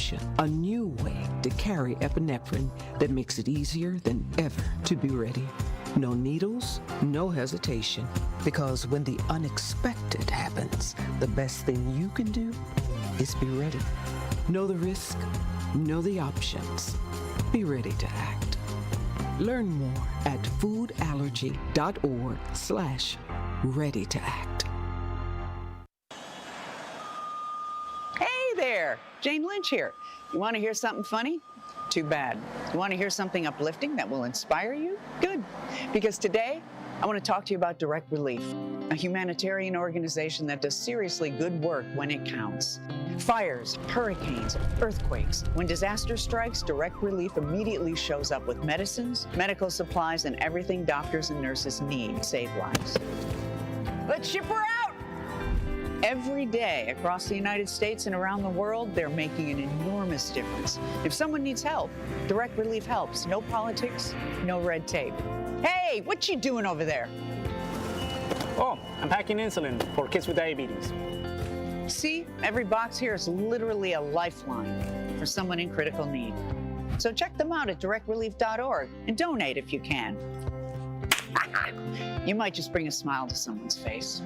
option, a new way to carry epinephrine that makes it easier than ever to be ready. No needles, no hesitation, because when the unexpected happens, the best thing you can do is be ready. Know the risk, know the options. Be ready to act. Learn more at foodallergy.org/ready to act. Hey there, Jane Lynch here. You want to hear something funny? Too bad. You want to hear something uplifting that will inspire you? Good. Because today, I want to talk to you about Direct Relief, a humanitarian organization that does seriously good work when it counts. Fires, hurricanes, earthquakes. When disaster strikes, Direct Relief immediately shows up with medicines, medical supplies, and everything doctors and nurses need to save lives. Let's ship her out! Every day across the United States and around the world, they're making an enormous difference. If someone needs help, Direct Relief helps. No politics, no red tape. Hey, what you doing over there? Oh, I'm packing insulin for kids with diabetes. See, every box here is literally a lifeline for someone in critical need. So check them out at directrelief.org and donate if you can. You might just bring a smile to someone's face.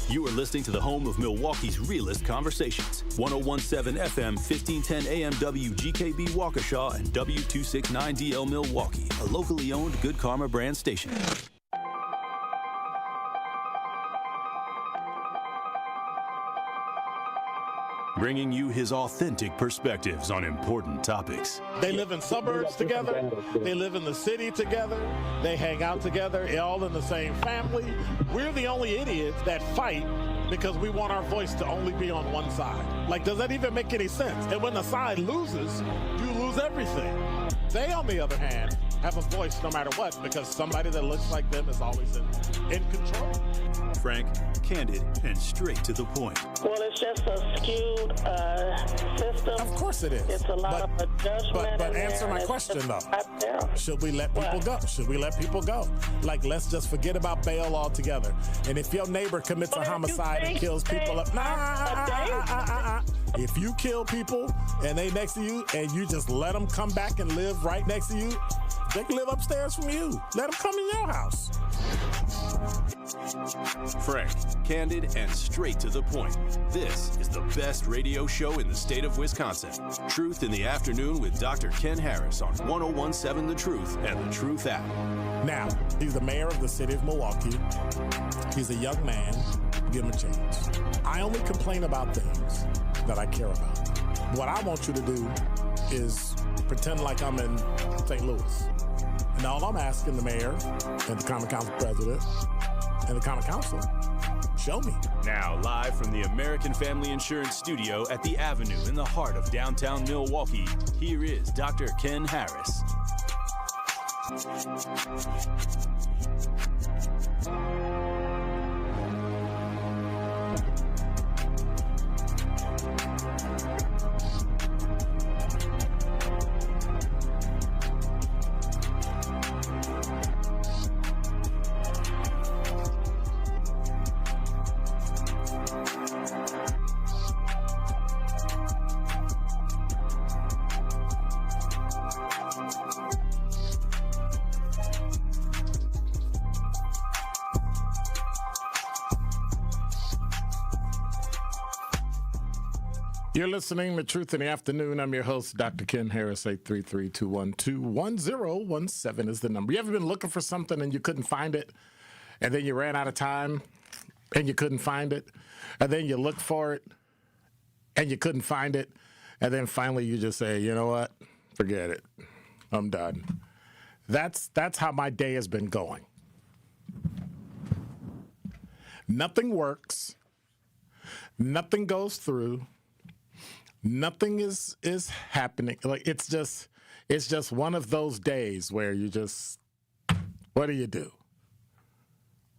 You are listening to the home of Milwaukee's realest conversations. 1017 FM, 1510 AM WGKB Waukesha and W269DL Milwaukee, a locally owned Good Karma brand station. Bringing you his authentic perspectives on important topics. They live in suburbs together. They live in the city together. They hang out together, all in the same family. We're the only idiots that fight because we want our voice to only be on one side. Like, does that even make any sense? And when the side loses, you lose everything. They, on the other hand, have a voice no matter what because somebody that looks like them is always in control. Frank, candid, and straight to the point. Well, it's just a skewed system. Of course it is. It's a lot of adjustment. But answer my question, though. Should we let people go? Should we let people go? Like, let's just forget about bail altogether. And if your neighbor commits a homicide and kills people up, if you kill people and they next to you and you just let them come back and live right next to you, they can live upstairs from you. Let them come in your house. Frank, candid, and straight to the point. This is the best radio show in the state of Wisconsin. Truth in the Afternoon with Dr. Ken Harris on 1017 The Truth and The Truth app. Now, he's the mayor of the city of Milwaukee. He's a young man. Give him a chance. I only complain about things that I care about. What I want you to do is pretend like I'm in St. Louis. And all I'm asking the mayor and the Common Council president and the Common Council, show me. Now, live from the American Family Insurance Studio at the Avenue in the heart of downtown Milwaukee, here is Dr. Ken Harris. You're listening to Truth in the Afternoon. I'm your host, Dr. Ken Harris. 833-212-1017 is the number. You ever been looking for something and you couldn't find it, and then you ran out of time and you couldn't find it, and then you looked for it and you couldn't find it, and then finally you just say, you know what, forget it, I'm done. That's how my day has been going. Nothing works. Nothing goes through. Nothing is happening. Like, it's just one of those days where you just, what do you do?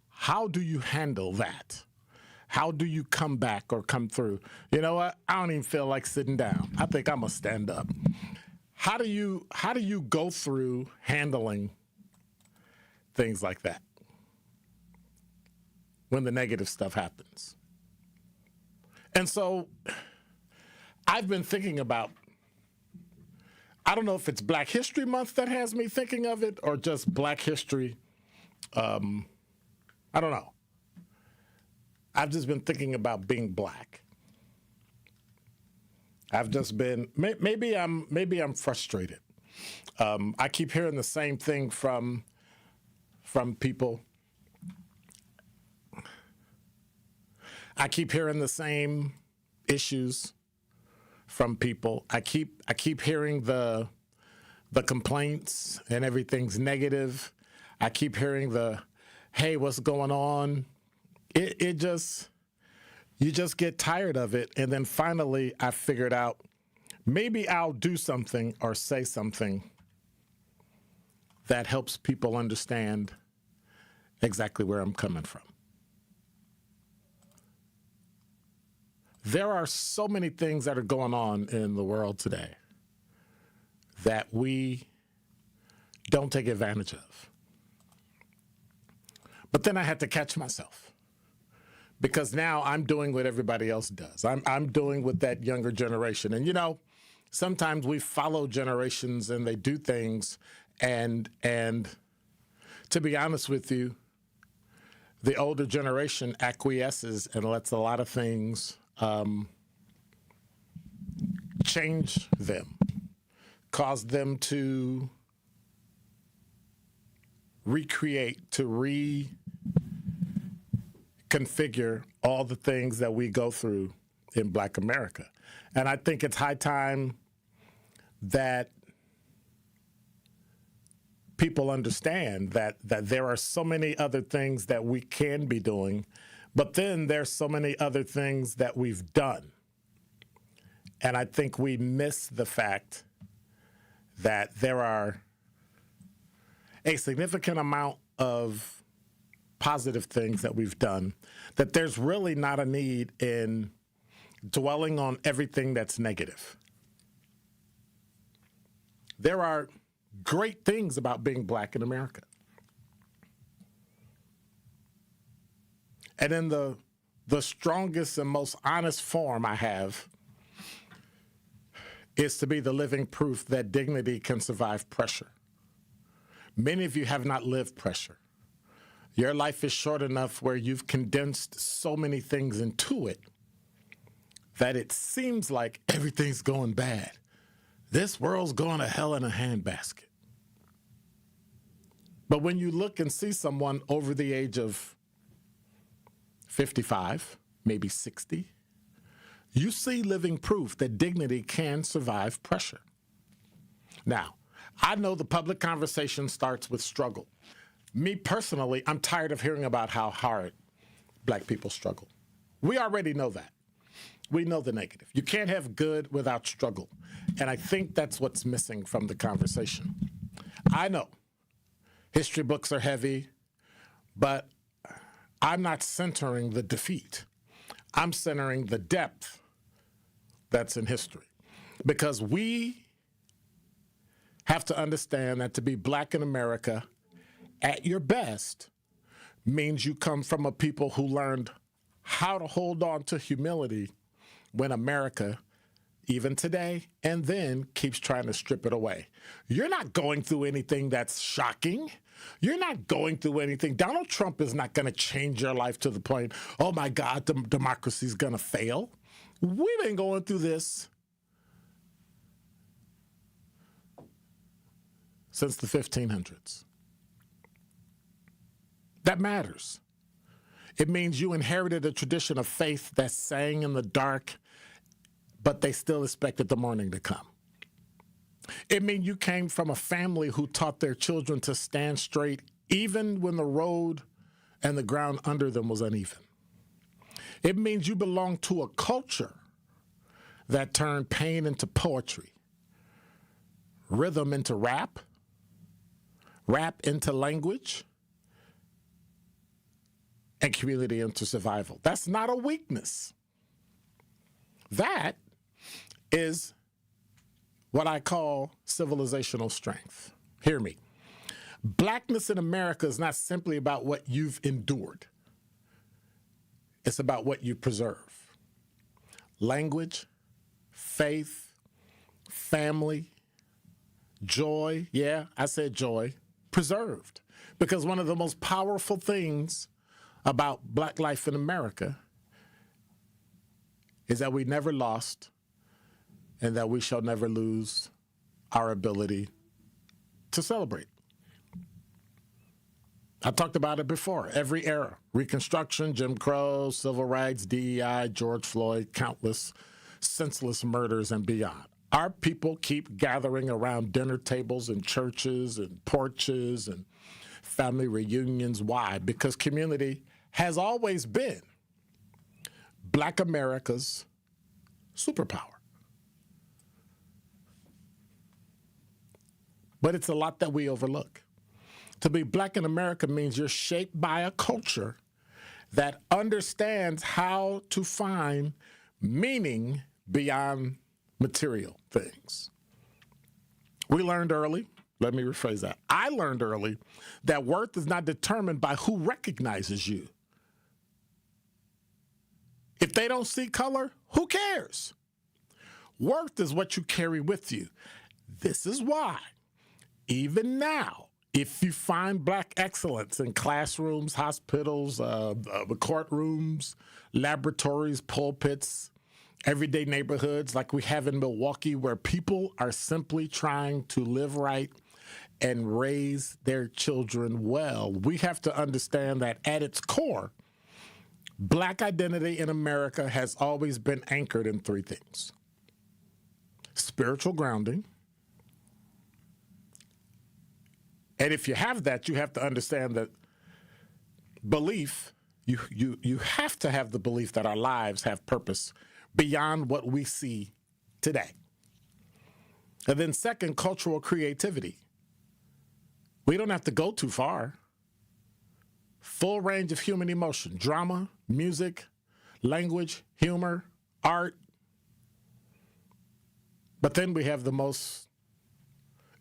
How do you handle that? How do you come back or come through? You know what? I don't even feel like sitting down. I think I'm gonna stand up. How do you go through handling things like that when the negative stuff happens? And so I've been thinking about, I don't know if it's Black History Month that has me thinking of it or just Black History. I don't know. I've just been thinking about being black. I've just been, maybe I'm frustrated. I keep hearing the same thing from people. I keep hearing the same issues from people. I keep hearing the complaints and everything's negative. I keep hearing the, hey, what's going on? You just get tired of it. And then finally I figured out maybe I'll do something or say something that helps people understand exactly where I'm coming from. There are so many things that are going on in the world today that we don't take advantage of. But then I had to catch myself because now I'm doing what everybody else does. I'm doing what that younger generation. And, you know, sometimes we follow generations and they do things and to be honest with you, the older generation acquiesces and lets a lot of things change them, cause them to recreate, to reconfigure all the things that we go through in Black America. And I think it's high time that people understand that there are so many other things that we can be doing, but then there's so many other things that we've done. And I think we miss the fact that there are a significant amount of positive things that we've done, that there's really not a need in dwelling on everything that's negative. There are great things about being Black in America. And in the strongest and most honest form I have is to be the living proof that dignity can survive pressure. Many of you have not lived pressure. Your life is short enough where you've condensed so many things into it that it seems like everything's going bad. This world's going to hell in a handbasket. But when you look and see someone over the age of 55, maybe 60, you see living proof that dignity can survive pressure. Now, I know the public conversation starts with struggle. Me personally, I'm tired of hearing about how hard Black people struggle. We already know that. We know the negative. You can't have good without struggle. And I think that's what's missing from the conversation. I know history books are heavy, but I'm not centering the defeat. I'm centering the depth that's in history. Because we have to understand that to be Black in America at your best means you come from a people who learned how to hold on to humility when America, even today, and then keeps trying to strip it away. You're not going through anything that's shocking. You're not going through anything. Donald Trump is not going to change your life to the point, oh my God, democracy's going to fail. We've been going through this since the 1500s. That matters. It means you inherited a tradition of faith that sang in the dark, but they still expected the morning to come. It means you came from a family who taught their children to stand straight even when the road and the ground under them was uneven. It means you belong to a culture that turned pain into poetry, rhythm into rap, rap into language, and community into survival. That's not a weakness. That is what I call civilizational strength. Hear me. Blackness in America is not simply about what you've endured. It's about what you preserve. Language, faith, family, joy. Yeah, I said joy, preserved. Because one of the most powerful things about Black life in America is that we never lost and that we shall never lose our ability to celebrate. I talked about it before. Every era, Reconstruction, Jim Crow, Civil Rights, DEI, George Floyd, countless senseless murders and beyond. Our people keep gathering around dinner tables and churches and porches and family reunions. Why? Because community has always been Black America's superpower. But it's a lot that we overlook. To be Black in America means you're shaped by a culture that understands how to find meaning beyond material things. We learned early, let me rephrase that. I learned early that worth is not determined by who recognizes you. If they don't see color, who cares? Worth is what you carry with you. This is why, even now, if you find Black excellence in classrooms, hospitals, courtrooms, laboratories, pulpits, everyday neighborhoods like we have in Milwaukee, where people are simply trying to live right and raise their children well, we have to understand that at its core, Black identity in America has always been anchored in three things: spiritual grounding. And if you have that, you have to understand that belief, you have to have the belief that our lives have purpose beyond what we see today. And then second, cultural creativity. We don't have to go too far. Full range of human emotion, drama, music, language, humor, art. But then we have the most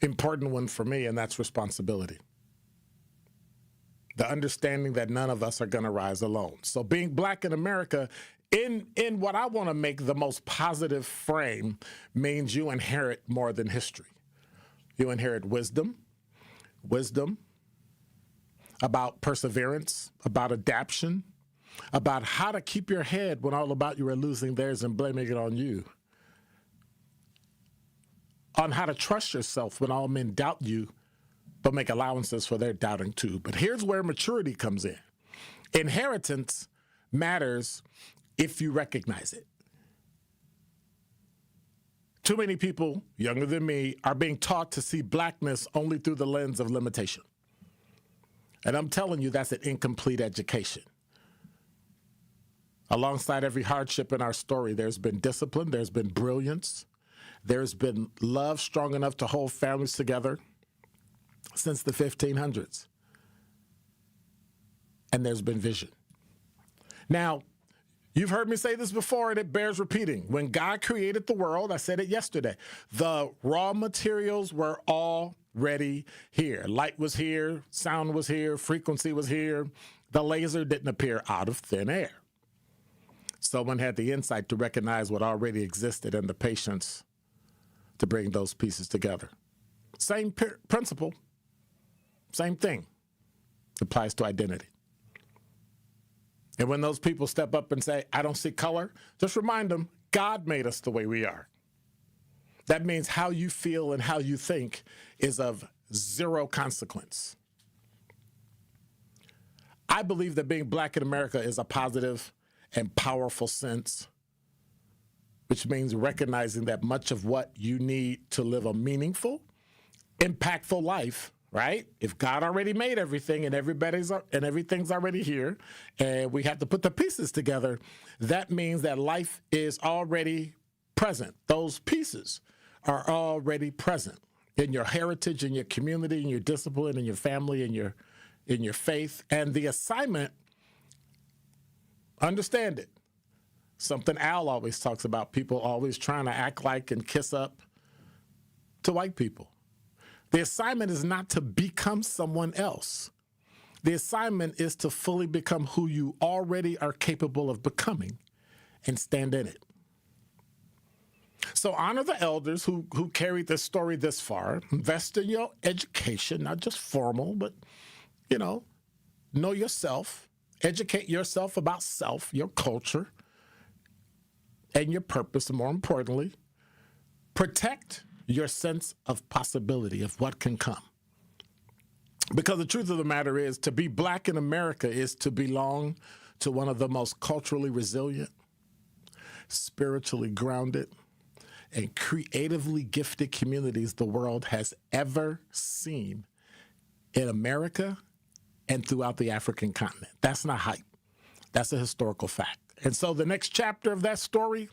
important one for me, and that's responsibility. The understanding that none of us are going to rise alone. So being Black in America, in what I want to make the most positive frame, means you inherit more than history. You inherit wisdom about perseverance, about adaptation, about how to keep your head when all about you are losing theirs and blaming it on you, on how to trust yourself when all men doubt you, but make allowances for their doubting too. But here's where maturity comes in. Inheritance matters if you recognize it. Too many people, younger than me, are being taught to see Blackness only through the lens of limitation. And I'm telling you, that's an incomplete education. Alongside every hardship in our story, there's been discipline, there's been brilliance, there's been love strong enough to hold families together since the 1500s. And there's been vision. Now, you've heard me say this before, and it bears repeating. When God created the world, I said it yesterday, the raw materials were already here. Light was here, sound was here, frequency was here. The laser didn't appear out of thin air. Someone had the insight to recognize what already existed and the patience to bring those pieces together. Same principle, same thing applies to identity. And when those people step up and say, I don't see color, just remind them, God made us the way we are. That means how you feel and how you think is of zero consequence. I believe that being Black in America is a positive and powerful sense, which means recognizing that much of what you need to live a meaningful, impactful life, right? If God already made everything and everything's already here, and we have to put the pieces together, that means that life is already present. Those pieces are already present in your heritage, in your community, in your discipline, in your family, in your faith. And the assignment, understand it. Something Al always talks about, people always trying to act like and kiss up to white people. The assignment is not to become someone else. The assignment is to fully become who you already are capable of becoming and stand in it. So honor the elders who carried this story this far. Invest in your education, not just formal, but, know yourself. Educate yourself about self, your culture, and your purpose, and more importantly, protect your sense of possibility of what can come. Because the truth of the matter is, to be black in America is to belong to one of the most culturally resilient, spiritually grounded, and creatively gifted communities the world has ever seen in America and throughout the African continent. That's not hype. That's a historical fact. And so the next chapter of that story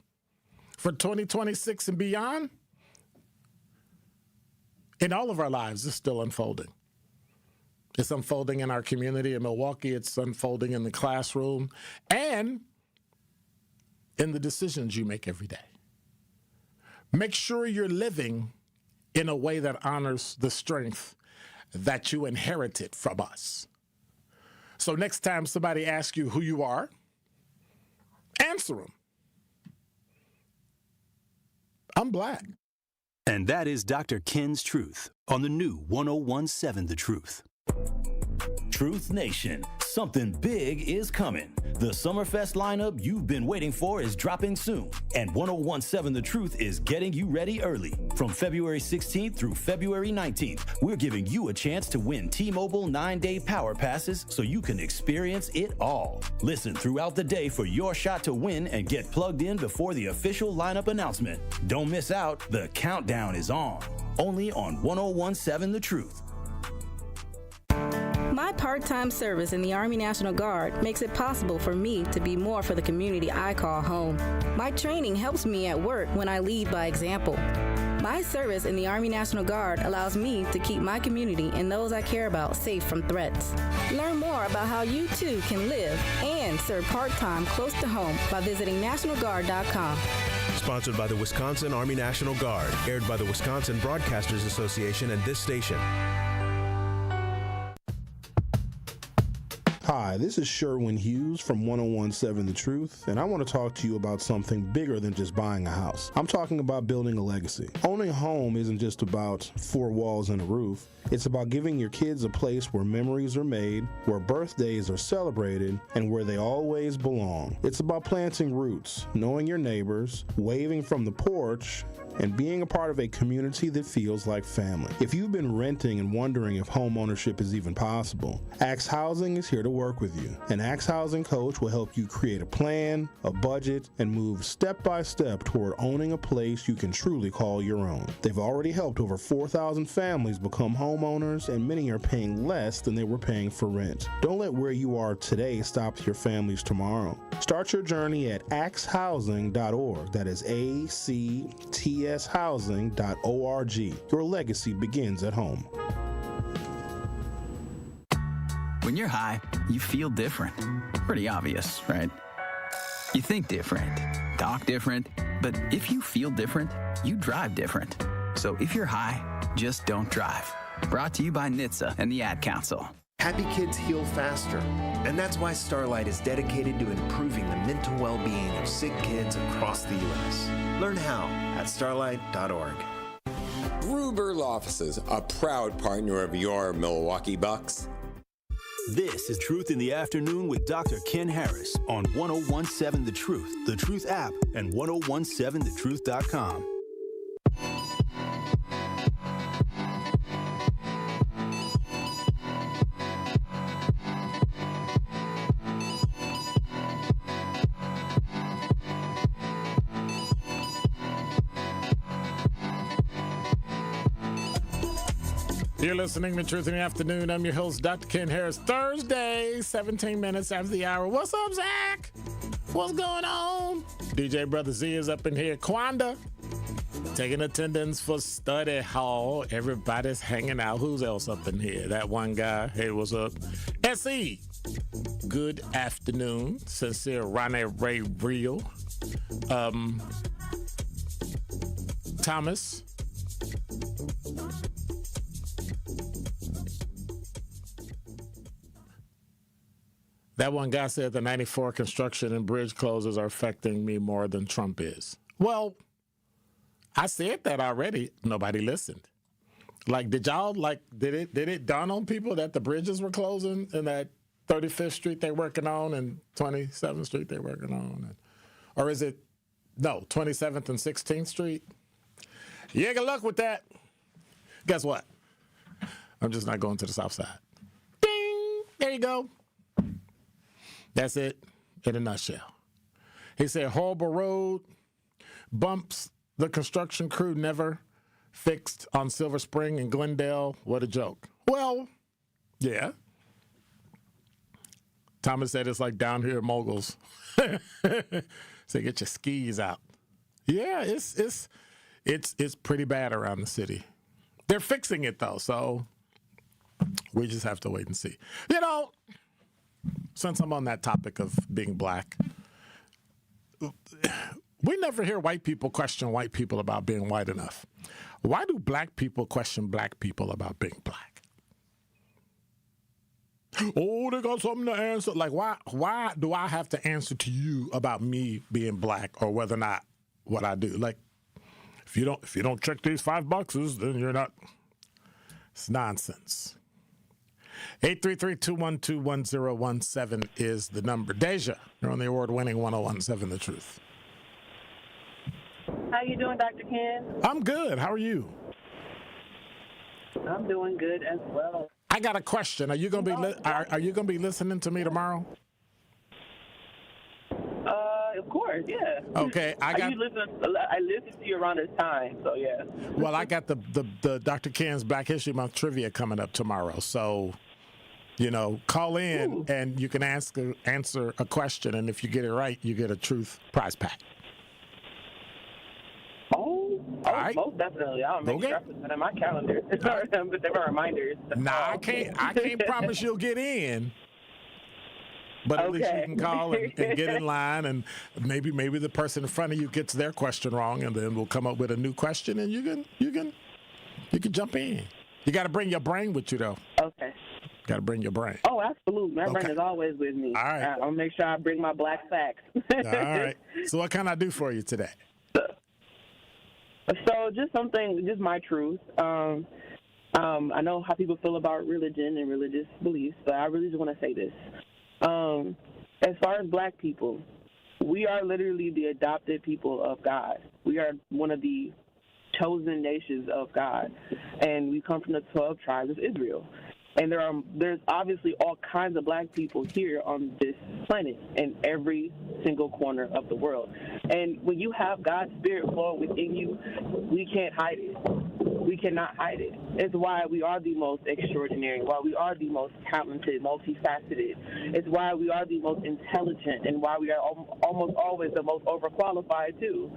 for 2026 and beyond, in all of our lives, is still unfolding. It's unfolding in our community in Milwaukee. It's unfolding in the classroom and in the decisions you make every day. Make sure you're living in a way that honors the strength that you inherited from us. So next time somebody asks you who you are, answer them. I'm black. And that is Dr. Ken's Truth on the new 1017 The Truth. Truth Nation, something big is coming. The Summerfest lineup you've been waiting for is dropping soon, and 1017 The Truth is getting you ready early. From February 16th through February 19th, we're giving you a chance to win T-Mobile 9-day power passes so you can experience it all. Listen throughout the day for your shot to win and get plugged in before the official lineup announcement. Don't miss out, the countdown is on. Only on 1017 The Truth. My part-time service in the Army National Guard makes it possible for me to be more for the community I call home. My training helps me at work when I lead by example. My service in the Army National Guard allows me to keep my community and those I care about safe from threats. Learn more about how you too can live and serve part-time close to home by visiting NationalGuard.com. Sponsored by the Wisconsin Army National Guard, aired by the Wisconsin Broadcasters Association and this station. Hi, this is Sherwin Hughes from 1017 The Truth, and I want to talk to you about something bigger than just buying a house. I'm talking about building a legacy. Owning a home isn't just about four walls and a roof. It's about giving your kids a place where memories are made, where birthdays are celebrated, and where they always belong. It's about planting roots, knowing your neighbors, waving from the porch, and being a part of a community that feels like family. If you've been renting and wondering if home ownership is even possible, Axe Housing is here to work with you. An Axe Housing coach will help you create a plan, a budget, and move step by step toward owning a place you can truly call your own. They've already helped over 4,000 families become homeowners, and many are paying less than they were paying for rent. Don't let where you are today stop your families tomorrow. Start your journey at axehousing.org. That is ACTShousing.org. Your legacy begins at home. When you're high, you feel different. Pretty obvious, right? You think different, talk different, but if you feel different, you drive different. So if you're high, just don't drive. Brought to you by NHTSA and the Ad Council. Happy kids heal faster, and that's why Starlight is dedicated to improving the mental well-being of sick kids across the U.S. Learn how at starlight.org. Gruber's Offices, a proud partner of your Milwaukee Bucks. This is Truth in the Afternoon with Dr. Ken Harris on 1017 The Truth, The Truth app, and 1017thetruth.com. You're listening to Truth in the Afternoon. I'm your host, Dr. Ken Harris. Thursday, 17 minutes after the hour. What's up, Zach? What's going on? DJ Brother Z is up in here. Quanda, taking attendance for study hall. Everybody's hanging out. Who's else up in here? That one guy. Hey, what's up? SE, good afternoon. Sincere Ronnie Ray Real. Thomas. That one guy said the 94 construction and bridge closures are affecting me more than Trump is. Well, I said that already. Nobody listened. Like, did it dawn on people that the bridges were closing and that 35th Street they're working on and 27th Street they're working on? Or is it, no, 27th and 16th Street? You ain't gonna luck with that. Guess what? I'm just not going to the south side. Ding! There you go. That's it in a nutshell. He said, horrible road, bumps the construction crew never fixed on Silver Spring and Glendale. What a joke. Well, yeah. Thomas said it's like down here at Moguls. So get your skis out. Yeah, it's pretty bad around the city. They're fixing it though, so we just have to wait and see. You know, since I'm on that topic of being black, we never hear white people question white people about being white enough. Why do black people question black people about being black? Oh, they got something to answer. Like, why do I have to answer to you about me being black or whether or not what I do? Like, if you don't check these 5 boxes, then you're not. It's nonsense. 833-212-1017 is the number. Deja, you're on the award-winning 1017 The Truth. How you doing, Dr. Ken? I'm good. How are you? I'm doing good as well. I got a question. Are you gonna be listening to me tomorrow? Of course, yeah. Okay, I listen to you around this time, so yeah. Well, I got the Dr. Ken's Black History Month trivia coming up tomorrow, so call in and you can answer a question, and if you get it right, you get a Truth prize pack. All right. Most definitely. I'll make sure I put that in my calendar. But there are reminders. Nah, I can't promise you'll get in. But at least you can call and get in line, and maybe the person in front of you gets their question wrong, and then we'll come up with a new question, and you can jump in. You got to bring your brain with you, though. Okay. Got to bring your brain. Oh, absolutely. My brain is always with me. All right. I'll make sure I bring my black facts. All right. So what can I do for you today? So just my truth. I know how people feel about religion and religious beliefs, but I really just want to say this. As far as black people, we are literally the adopted people of God. We are one of the chosen nations of God, and we come from the 12 tribes of Israel. And there's obviously all kinds of black people here on this planet in every single corner of the world. And when you have God's spirit flowing within you, we can't hide it. We cannot hide it. It's why we are the most extraordinary, why we are the most talented, multifaceted. It's why we are the most intelligent, and why we are almost always the most overqualified too.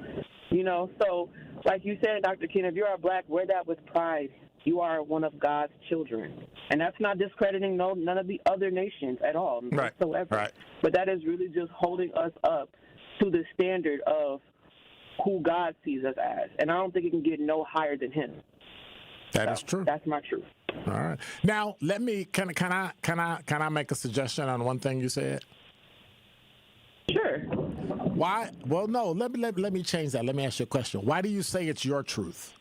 So like you said, Dr. Ken, if you are black, wear that with pride. You are one of God's children. And that's not discrediting none of the other nations at all whatsoever. Right. But that is really just holding us up to the standard of who God sees us as. And I don't think it can get no higher than him. That is true. That's my truth. All right. Now, can I make a suggestion on one thing you said? Sure. Why? Well, no, let me change that. Let me ask you a question. Why do you say it's your truth?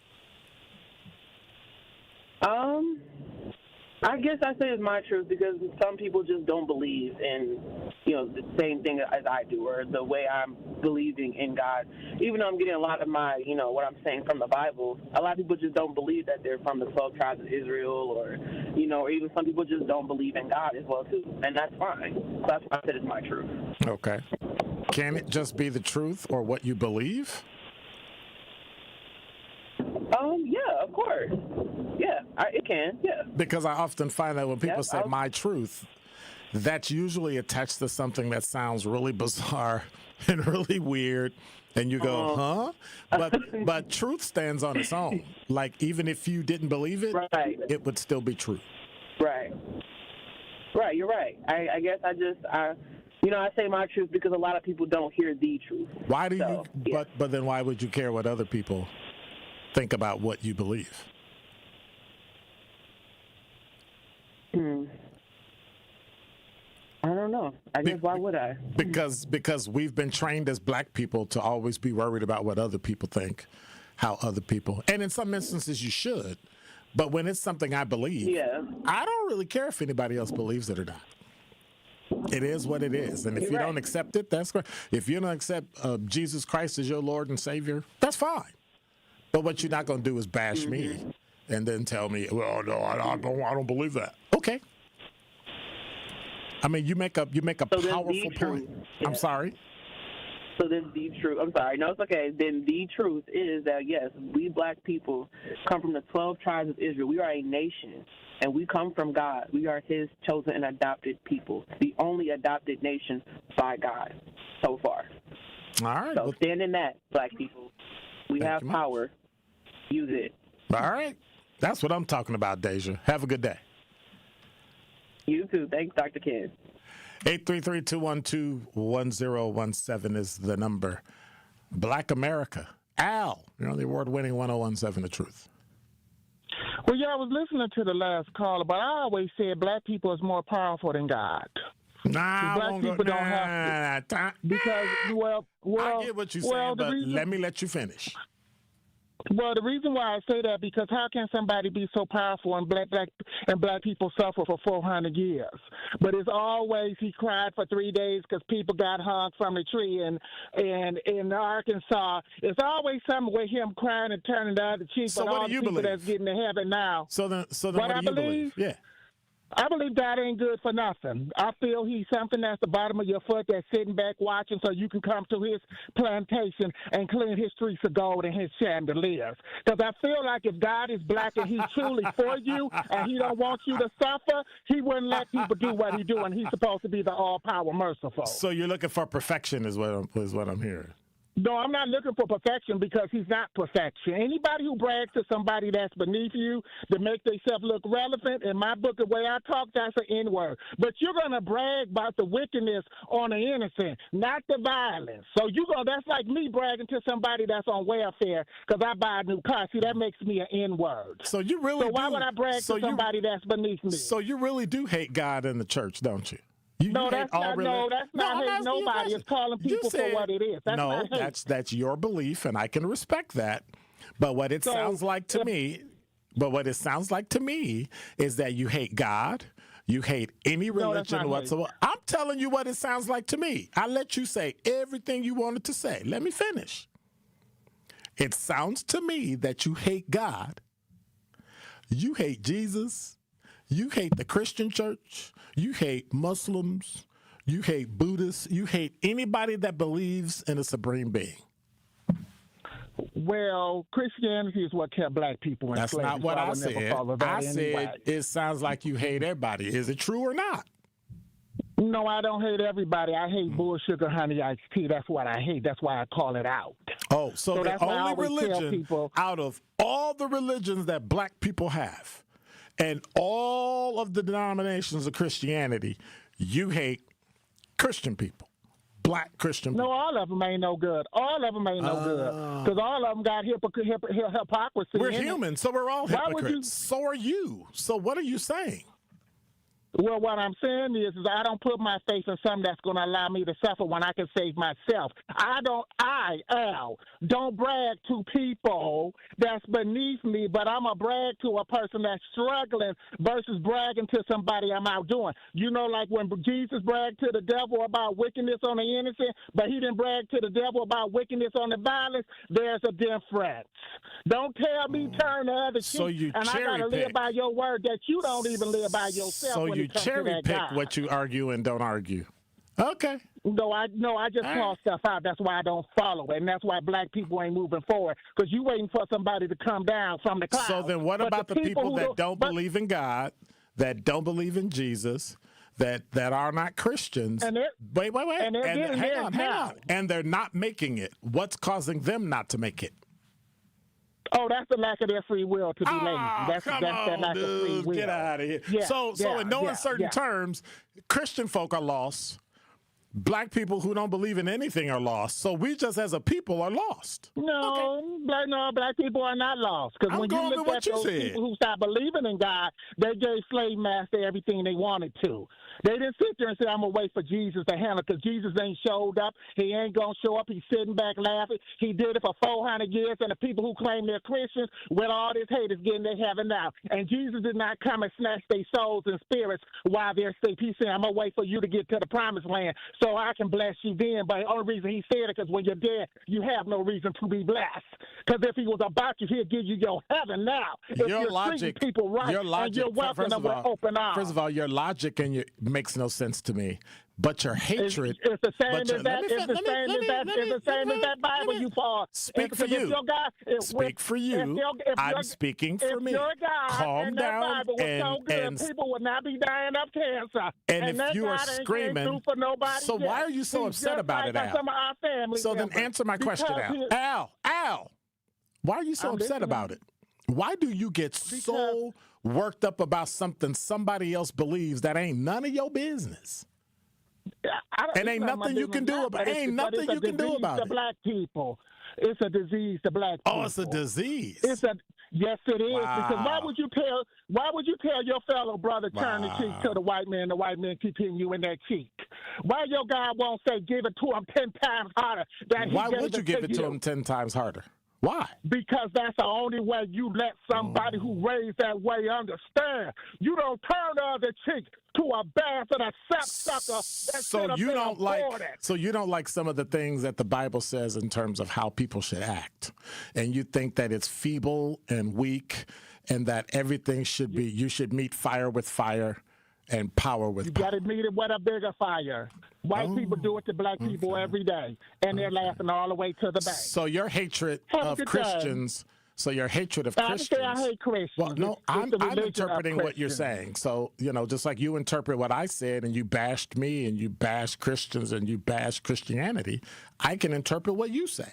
I guess I say it's my truth because some people just don't believe in, the same thing as I do, or the way I'm believing in God. Even though I'm getting a lot of my, what I'm saying from the Bible, a lot of people just don't believe that they're from the 12 tribes of Israel, or even some people just don't believe in God as well too, and that's fine. So that's why I said it's my truth. Okay. Can it just be the truth or what you believe? Yeah, of course. Yeah, it can, yeah. Because I often find that when people say my truth, that's usually attached to something that sounds really bizarre and really weird, and you go, huh? But truth stands on its own. Like, even if you didn't believe it, it would still be true. Right, you're right. I guess I say my truth because a lot of people don't hear the truth. Why do you, but then why would you care what other people think about what you believe? I don't know. I guess why would I? Because we've been trained as black people to always be worried about what other people think. how other people, and in some instances you should, but when it's something I believe, I don't really care if anybody else believes it or not. It is what it is, and if you don't accept it, that's great. If you don't accept Jesus Christ as your Lord and Savior, that's fine. But what you're not going to do is bash me and then tell me, well, no, I don't believe that. Okay. I mean, you make a powerful point. I'm sorry. So then the truth, I'm sorry, no, it's okay. Then the truth is that, yes, we black people come from the 12 tribes of Israel. We are a nation, and we come from God. We are his chosen and adopted people, the only adopted nation by God so far. All right. So stand in that, black people. We have power. Use it. All right. That's what I'm talking about, Deja. Have a good day. You too. Thanks, Dr. Ken. 833-212-1017 is the number. Black America. Al, you're on the award-winning 1017 The Truth. Well, yeah, I was listening to the last caller, but I always said black people is more powerful than God. Nah, black people don't have to. Because, well, I get what you're saying, but let me let you finish. Well, the reason why I say that, because how can somebody be so powerful and black people suffer for 400 years? But it's always he cried for 3 days because people got hung from the tree, and in Arkansas, it's always something with him crying and turning the other cheek. So but what all do you the people believe? That's getting to heaven now. So then what do you believe? Yeah. I believe God ain't good for nothing. I feel he's something that's the bottom of your foot that's sitting back watching so you can come to his plantation and clean his streets of gold and his chandeliers. Because I feel like if God is black and he's truly for you and he don't want you to suffer, he wouldn't let people do what he do, and he's supposed to be the all-power merciful. So you're looking for perfection is what I'm hearing. No, I'm not looking for perfection because he's not perfection. Anybody who brags to somebody that's beneath you to make themselves look relevant, in my book, the way I talk, that's an N-word. But you're going to brag about the wickedness on the innocent, not the violence. So that's like me bragging to somebody that's on welfare because I buy a new car. See, that makes me an N-word. So why would I brag to somebody that's beneath me? So you really do hate God and the church, don't you? That's not hating nobody. It's calling people for what it is. That's your belief, and I can respect that. But what it sounds like to me is that you hate God, you hate any religion whatsoever. I'm telling you what it sounds like to me. I let you say everything you wanted to say. Let me finish. It sounds to me that you hate God, you hate Jesus, you hate the Christian church, you hate Muslims, you hate Buddhists, you hate anybody that believes in a supreme being. Well, Christianity is what kept black people enslaved. That's not what I said. I said it sounds like you hate everybody. Is it true or not? No, I don't hate everybody. I hate bull sugar honey iced tea. That's what I hate. That's why I call it out. Oh, so the only religion out of all the religions that black people have and all of the denominations of Christianity, you hate Christian people. Black Christian people. No, all of them ain't no good. All of them ain't no good. Because all of them got hypocrisy. We're human, so we're all hypocrites. So are you. So what are you saying? Well, what I'm saying is I don't put my faith in something that's going to allow me to suffer when I can save myself. Don't brag to people that's beneath me, but I'm a brag to a person that's struggling versus bragging to somebody I'm outdoing. You know, like when Jesus bragged to the devil about wickedness on the innocent, but he didn't brag to the devil about wickedness on the violence, there's a difference. Don't tell me turn the other cheek, and I got to live by your word that you don't even live by yourself. So you cherry pick what you argue and don't argue. Okay. No, I just call stuff out. That's why I don't follow it, and that's why black people ain't moving forward, because you waiting for somebody to come down from the clouds. So then what about the people that don't believe in God, that don't believe in Jesus, that are not Christians? Wait. Hang on. And they're not making it. What's causing them not to make it? Oh, that's the lack of their free will to be lazy. That's that lack of free will. Get out of here. Yeah, so in no uncertain terms, Christian folk are lost. Black people who don't believe in anything are lost. So we just as a people are lost. No, black people are not lost. Because when you look at those people who stopped believing in God, they gave slave master everything they wanted to. They didn't sit there and say, I'm going to wait for Jesus to handle it, because Jesus ain't showed up. He ain't going to show up. He's sitting back laughing. He did it for 400 years, and the people who claim they're Christians, with all this hate, is getting their heaven now. And Jesus did not come and snatch their souls and spirits while they're asleep. He said, I'm going to wait for you to get to the promised land so I can bless you then. But the only reason he said it, because when you're dead, you have no reason to be blessed. Because if he was about you, he'll give you your heaven now. If your logic, people right, your logic, and you're welcome with open arms. First of all, your logic and makes no sense to me. But your hatred, it's the same as that. It's the same as that Bible you follow. Speak for you. Speak for you. I'm speaking for me. Calm down and people would not be dying of cancer. And if you are screaming, so why are you so upset about it, Al? So then answer my question, Al. Al, why are you so upset about it? Why do you get so worked up about something somebody else believes that ain't none of your business? And ain't nothing you can do about it. Ain't nothing you can do about it. Black people. It's a disease to black people. Oh, it's a disease. Yes, it is. Wow. Because why would you tell your fellow brother turn the cheek to the white man keep hitting you in that cheek? Why your God won't say give it to him 10 times harder? Why would you give it to him 10 times harder? Why? Because that's the only way you let somebody who raised that way understand. You don't turn the other cheek to a bastard, a sapsucker. So you don't like some of the things that the Bible says in terms of how people should act, and you think that it's feeble and weak, and that everything should be, you should meet fire with fire and power with power. You got to meet it with a bigger fire. White people do it to black people every day, and they're laughing all the way to the bank. So your hatred of Christians. So your hatred of Christians. I hate Christians. Well, no, I'm interpreting what you're saying. So, just like you interpret what I said and you bashed me and you bashed Christians and you bashed Christianity, I can interpret what you say.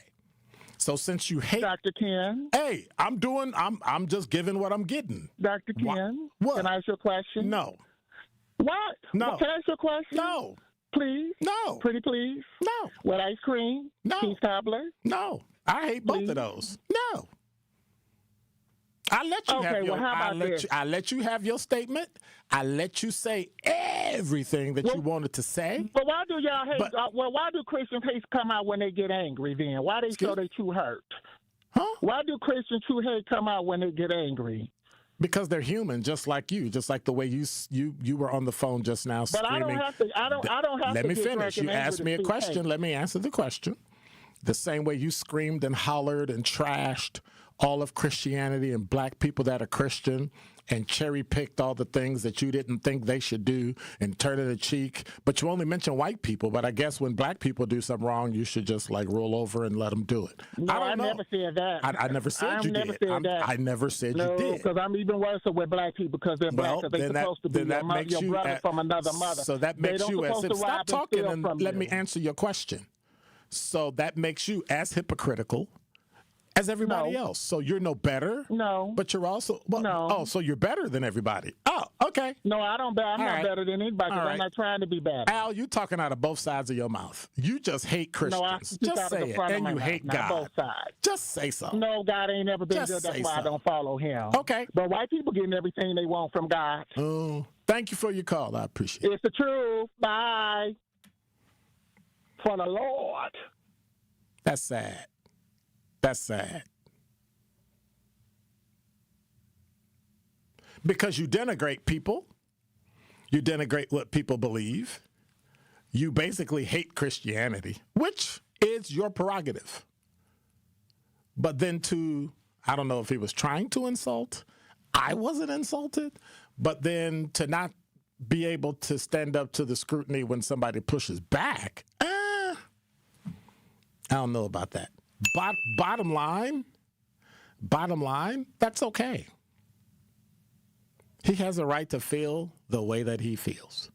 So since you hate Dr. Ken. Hey, I'm just giving what I'm getting. Dr. Ken. What? Can I ask you a question? No. What? No. Well, can I ask you a question? No. Please? No. Pretty please? No. Wet ice cream? No. Cheese cobbler? No. I hate both of those. No. I let you have your. I let you have your statement. I let you say everything that you wanted to say. But why do y'all hate? Why do Christian hates come out when they get angry? Then why they show they true hurt? Huh? Why do Christian true hate come out when they get angry? Because they're human, just like you, just like the way you were on the phone just now screaming. But I don't have to. I don't have to. Let me finish. You asked me a question. Let me answer the question. The same way you screamed and hollered and trashed all of Christianity and black people that are Christian and cherry-picked all the things that you didn't think they should do and turn it a cheek. But you only mention white people. But I guess when black people do something wrong, you should just roll over and let them do it. No, I don't know. Never said that. I never said you did. I never said you did. No, because I'm even worse with black people because they're black. Because they're supposed to be your brother from another mother. So that makes you stop talking and let me answer your question. So that makes you as hypocritical as everybody else. So you're no better. No. But you're also no. Oh, so you're better than everybody. Oh, okay. No, I'm not better than anybody because I'm not trying to be bad. Al, you talking out of both sides of your mouth. You just hate Christians. No, I just say it. And you hate God. Both sides. Just say so. No, God ain't never been good. That's why I don't follow him. Okay. But white people getting everything they want from God. Oh, thank you for your call. I appreciate it. It's the truth. Bye. For the Lord. That's sad. That's sad. Because you denigrate people. You denigrate what people believe. You basically hate Christianity, which is your prerogative. But then I don't know if he was trying to insult. I wasn't insulted. But then to not be able to stand up to the scrutiny when somebody pushes back, I don't know about that. Bottom line, that's okay. He has a right to feel the way that he feels.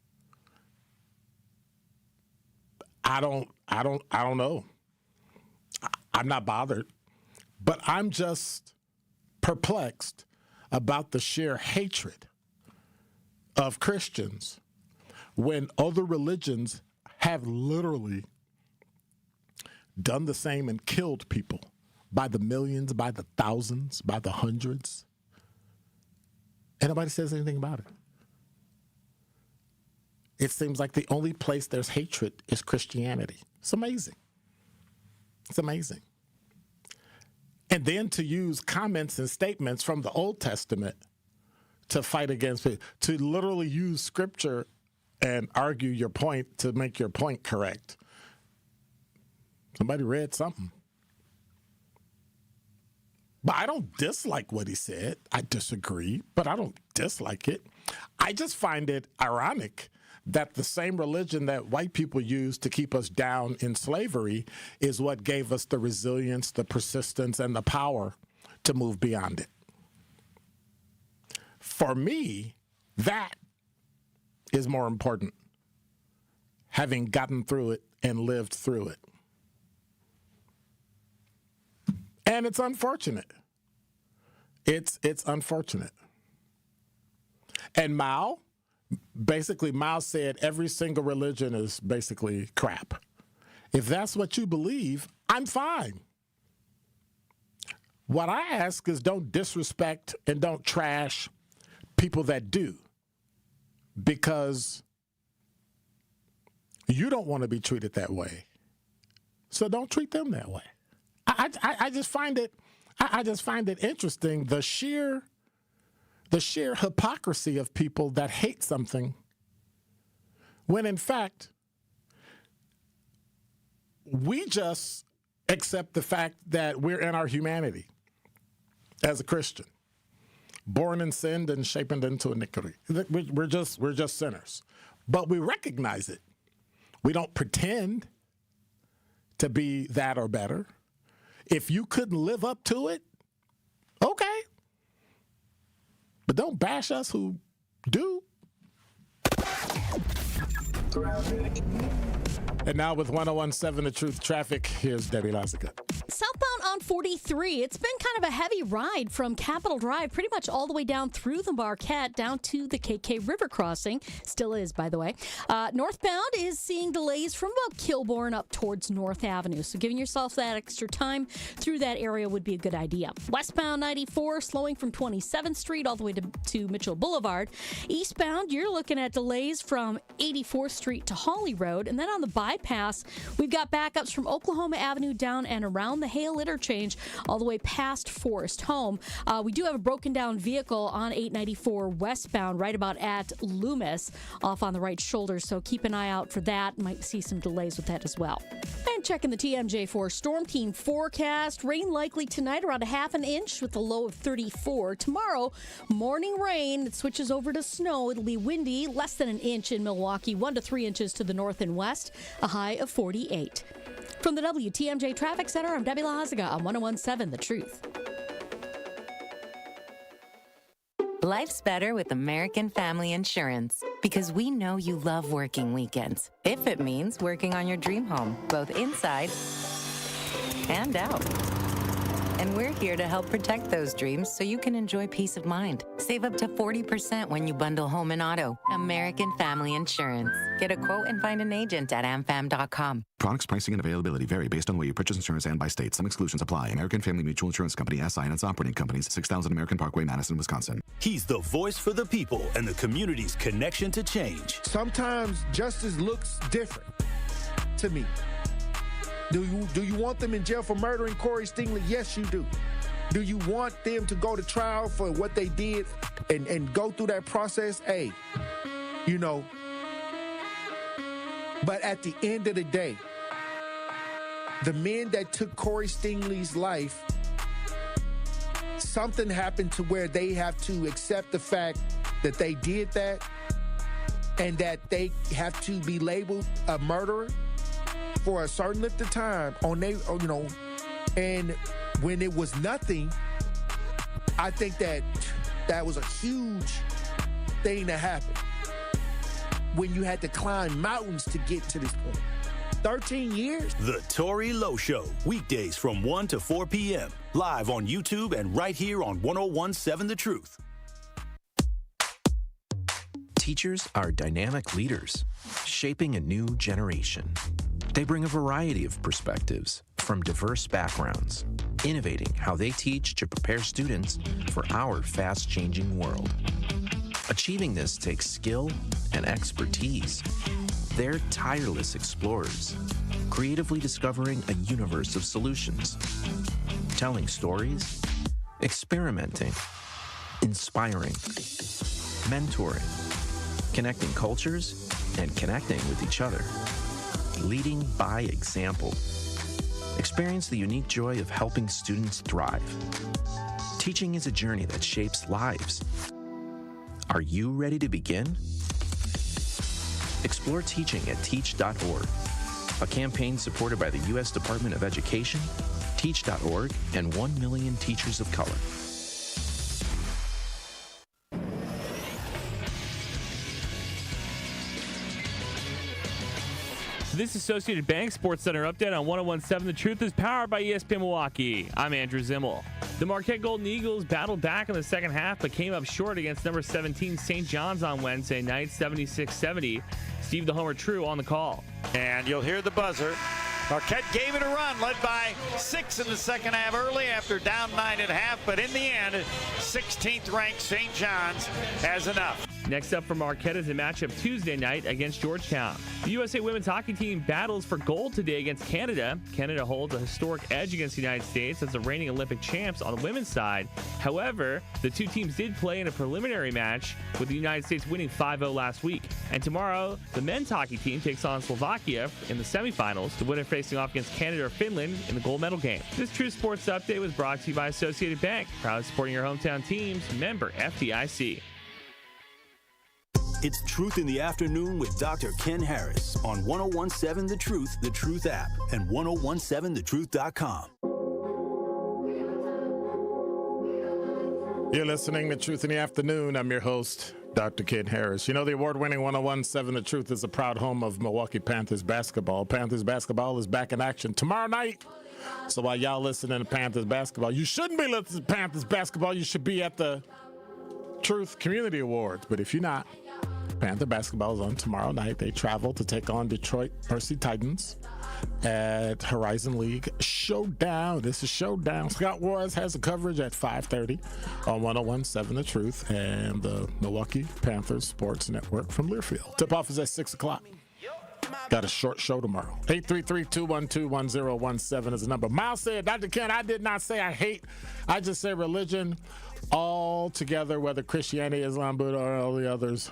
I don't know. I'm not bothered, but I'm just perplexed about the sheer hatred of Christians when other religions have literally done the same and killed people by the millions, by the thousands, by the hundreds. And nobody says anything about it. It seems like the only place there's hatred is Christianity. It's amazing. It's amazing. And then to use comments and statements from the Old Testament to fight against it, to literally use scripture and argue your point to make your point correct. Somebody read something. But I don't dislike what he said. I disagree, but I don't dislike it. I just find it ironic that the same religion that white people use to keep us down in slavery is what gave us the resilience, the persistence, and the power to move beyond it. For me, that is more important, having gotten through it and lived through it. And it's unfortunate. It's unfortunate. And Mao said every single religion is basically crap. If that's what you believe, I'm fine. What I ask is don't disrespect and don't trash people that do, because you don't want to be treated that way. So don't treat them that way. I just find it interesting, the sheer hypocrisy of people that hate something when in fact we just accept the fact that we're in our humanity as a Christian, born in sin and shaped into iniquity. We're just sinners, but we recognize it. We don't pretend to be that or better. If you couldn't live up to it, okay. But don't bash us who do. And now with 101.7 The Truth Traffic, here's Debbie Lazica. Southbound on 43, it's been kind of a heavy ride from Capitol Drive pretty much all the way down through the Marquette down to the KK River crossing. Still is, by the way. Northbound is seeing delays from about Kilbourne up towards North Avenue. So giving yourself that extra time through that area would be a good idea. Westbound 94 slowing from 27th Street all the way to Mitchell Boulevard. Eastbound, you're looking at delays from 84th Street to Holly Road. And then on the bypass, we've got backups from Oklahoma Avenue down and around the Hale interchange all the way past Forest Home. We do have a broken down vehicle on 894 westbound right about at Loomis off on the right shoulder, so keep an eye out for that. Might see some delays with that as well. And checking the TMJ4 Storm Team forecast. Rain likely tonight around a half an inch with a low of 34. Tomorrow, morning rain. It switches over to snow. It'll be windy, less than an inch in Milwaukee, 1 to 3 inches to the north and west, a high of 48. From the WTMJ Traffic Center, I'm Debbie Lazica on 101.7 The Truth. Life's better with American Family Insurance because we know you love working weekends. If it means working on your dream home, both inside and out. And we're here to help protect those dreams so you can enjoy peace of mind. Save up to 40% when you bundle home and auto. American Family Insurance. Get a quote and find an agent at amfam.com. Products, pricing, and availability vary based on where you purchase insurance and by state. Some exclusions apply. American Family Mutual Insurance Company, SI, and its operating companies, 6000 American Parkway, Madison, Wisconsin. He's the voice for the people and the community's connection to change. Sometimes justice looks different to me. Do you want them in jail for murdering Corey Stingley? Yes, you do. Do you want them to go to trial for what they did and go through that process? Hey, you know. But at the end of the day, the men that took Corey Stingley's life, something happened to where they have to accept the fact that they did that and that they have to be labeled a murderer for a certain length of time on they, you know, and when it was nothing, I think that was a huge thing that happened when you had to climb mountains to get to this point. 13 years? The Tory Lowe Show, weekdays from 1 to 4 p.m., live on YouTube and right here on 101.7 The Truth. Teachers are dynamic leaders, shaping a new generation. They bring a variety of perspectives from diverse backgrounds, innovating how they teach to prepare students for our fast-changing world. Achieving this takes skill and expertise. They're tireless explorers, creatively discovering a universe of solutions, telling stories, experimenting, inspiring, mentoring, connecting cultures, and connecting with each other. Leading by example. Experience the unique joy of helping students thrive. Teaching is a journey that shapes lives. Are you ready to begin? Explore teaching at teach.org, a campaign supported by the U.S. Department of Education, teach.org, and 1 million teachers of color. This Associated Bank Sports Center update on 101.7 The Truth is powered by ESPN Milwaukee. I'm Andrew Zimmel. The Marquette Golden Eagles battled back in the second half but came up short against number 17 St. John's on Wednesday night, 76-70. Steve the Homer True on the call. And you'll hear the buzzer. Marquette gave it a run, led by 6 in the second half early after down 9 at half, but in the end, 16th ranked St. John's has enough. Next up for Marquette is a matchup Tuesday night against Georgetown. The USA women's hockey team battles for gold today against Canada. Canada holds a historic edge against the United States as the reigning Olympic champs on the women's side. However, the two teams did play in a preliminary match, with the United States winning 5-0 last week. And tomorrow, the men's hockey team takes on Slovakia in the semifinals, the winner facing off against Canada or Finland in the gold medal game. This True Sports Update was brought to you by Associated Bank, proud supporting your hometown teams, member FDIC. It's Truth in the Afternoon with Dr. Ken Harris on 101.7 The Truth app, and 1017thetruth.com. You're listening to Truth in the Afternoon. I'm your host, Dr. Ken Harris. You know, the award-winning 101.7 The Truth is a proud home of Milwaukee Panthers basketball. Panthers basketball is back in action tomorrow night. So while y'all listening to Panthers basketball, you shouldn't be listening to Panthers basketball. You should be at the Truth Community Awards. But if you're not, Panther basketball is on tomorrow night. They travel to take on Detroit Mercy Titans at Horizon League Showdown. This is Showdown. Scott Wars has the coverage at 5:30 on 101.7 The Truth and the Milwaukee Panthers Sports Network from Learfield. Tip-off is at 6 o'clock. Got a short show tomorrow. 833-212-1017 is the number. Miles said, Dr. Ken, I did not say I hate. I just say religion altogether, whether Christianity, Islam, Buddha, or all the others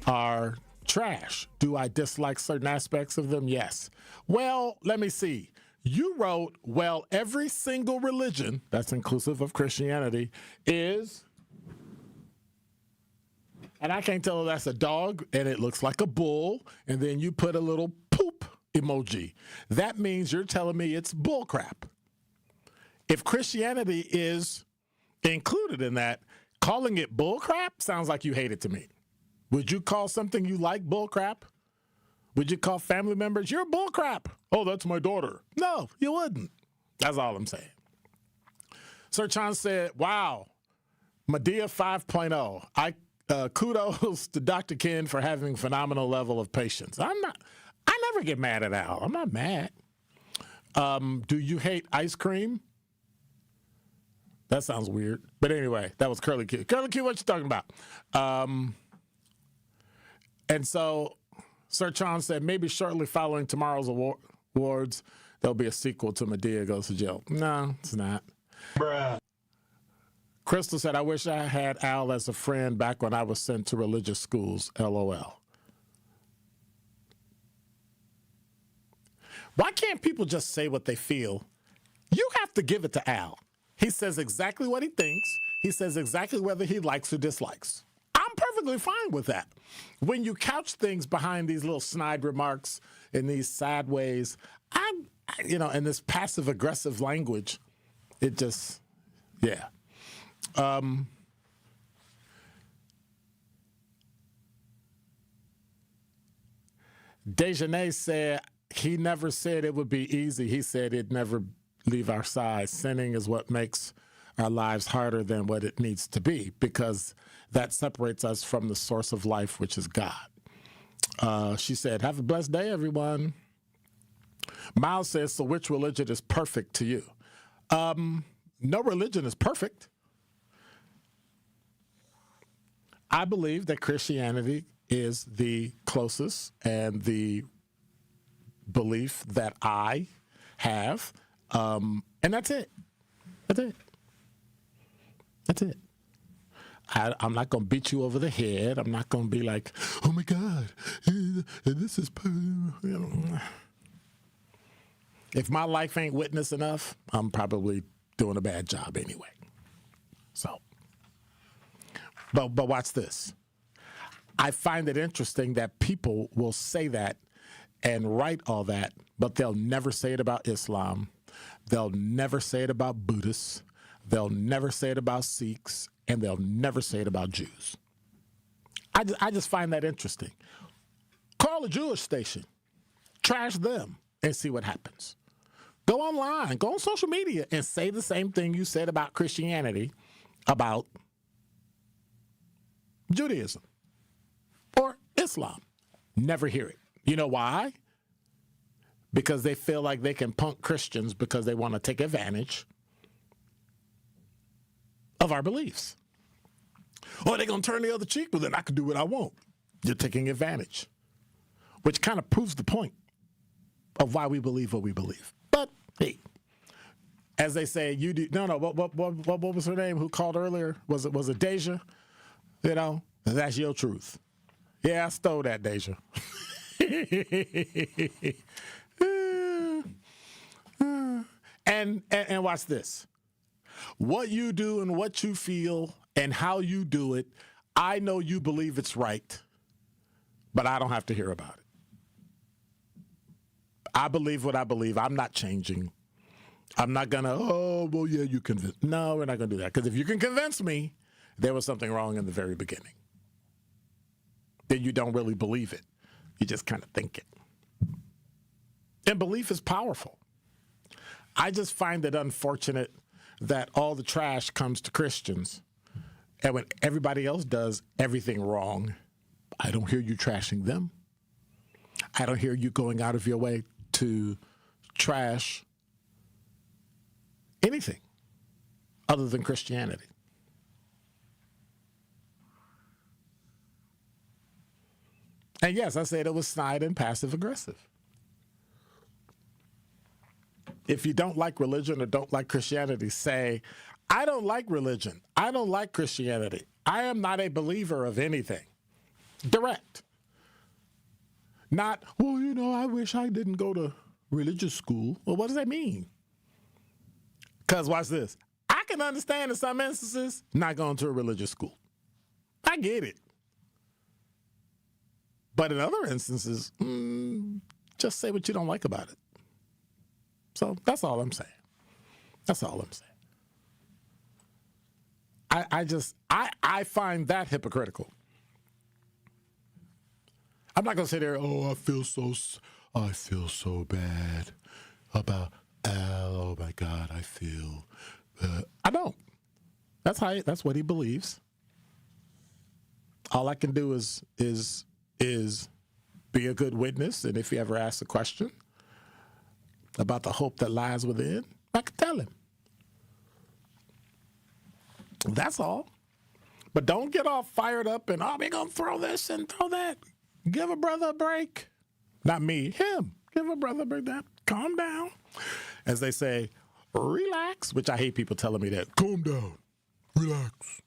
are trash. Do I dislike certain aspects of them? Yes. Well, let me see. You wrote, well, every single religion, that's inclusive of Christianity, is, and I can't tell if that's a dog and it looks like a bull, and then you put a little poop emoji. That means you're telling me it's bull crap. If Christianity is included in that, calling it bull crap sounds like you hate it to me. Would you call something you like bull crap? Would you call family members, you're bull crap? Oh, that's my daughter. No, you wouldn't. That's all I'm saying. Sir Chan said, wow, Medea 5.0. Kudos to Dr. Ken for having phenomenal level of patience. I never get mad at Al. I'm not mad. Do you hate ice cream? That sounds weird. But anyway, that was Curly Q. Curly Q, what you talking about? And so Sir Chan said, maybe shortly following tomorrow's awards, there'll be a sequel to Medea Goes to Jail. No, it's not. Bruh. Crystal said, I wish I had Al as a friend back when I was sent to religious schools. LOL. Why can't people just say what they feel? You have to give it to Al. He says exactly what he thinks. He says exactly whether he likes or dislikes. I'm perfectly fine with that. When you couch things behind these little snide remarks in these sad ways, in this passive-aggressive language, it just, yeah. Dejanay said he never said it would be easy. He said it'd never leave our side. Sinning is what makes our lives harder than what it needs to be, because that separates us from the source of life, which is God. She said, have a blessed day, everyone. Miles says, so which religion is perfect to you? No religion is perfect. I believe that Christianity is the closest and the belief that I have. And that's it. That's it. That's it. I'm not going to beat you over the head. I'm not going to be like, oh my God, this is, if my life ain't witness enough, I'm probably doing a bad job anyway. So, but watch this. I find it interesting that people will say that and write all that, but they'll never say it about Islam. They'll never say it about Buddhists. They'll never say it about Sikhs, and they'll never say it about Jews. I just find that interesting. Call a Jewish station, trash them, and see what happens. Go online, go on social media, and say the same thing you said about Christianity about Judaism or Islam. Never hear it. You know why? Because they feel like they can punk Christians because they want to take advantage of our beliefs. Or they're going to turn the other cheek, well, then I can do what I want. You're taking advantage, which kind of proves the point of why we believe what we believe. But, hey, as they say, you do. No, what was her name? Who called earlier? Was it Deja? You know, that's your truth. Yeah, I stole that, Deja. And watch this. What you do and what you feel and how you do it, I know you believe it's right, but I don't have to hear about it. I believe what I believe. I'm not changing. I'm not going to, oh, well, yeah, you convince. No, we're not going to do that. Because if you can convince me there was something wrong in the very beginning, then you don't really believe it. You just kind of think it. And belief is powerful. I just find it unfortunate that all the trash comes to Christians, and when everybody else does everything wrong, I don't hear you trashing them. I don't hear you going out of your way to trash anything other than Christianity. And yes, I said it was snide and passive aggressive. If you don't like religion or don't like Christianity, say, I don't like religion. I don't like Christianity. I am not a believer of anything. Direct. Not, well, you know, I wish I didn't go to religious school. Well, what does that mean? Because watch this. I can understand in some instances not going to a religious school. I get it. But in other instances, just say what you don't like about it. So that's all I'm saying. That's all I'm saying. I find that hypocritical. I'm not going to sit there, oh, I feel so bad about Al. Oh my God, I feel. I don't. That's what he believes. All I can do is be a good witness, and if he ever asks a question about the hope that lies within, I can tell him. That's all. But don't get all fired up and, oh, we're going to throw this and throw that. Give a brother a break. Not me, him. Give a brother a break. Calm down. As they say, relax, which I hate people telling me that. Calm down. Relax.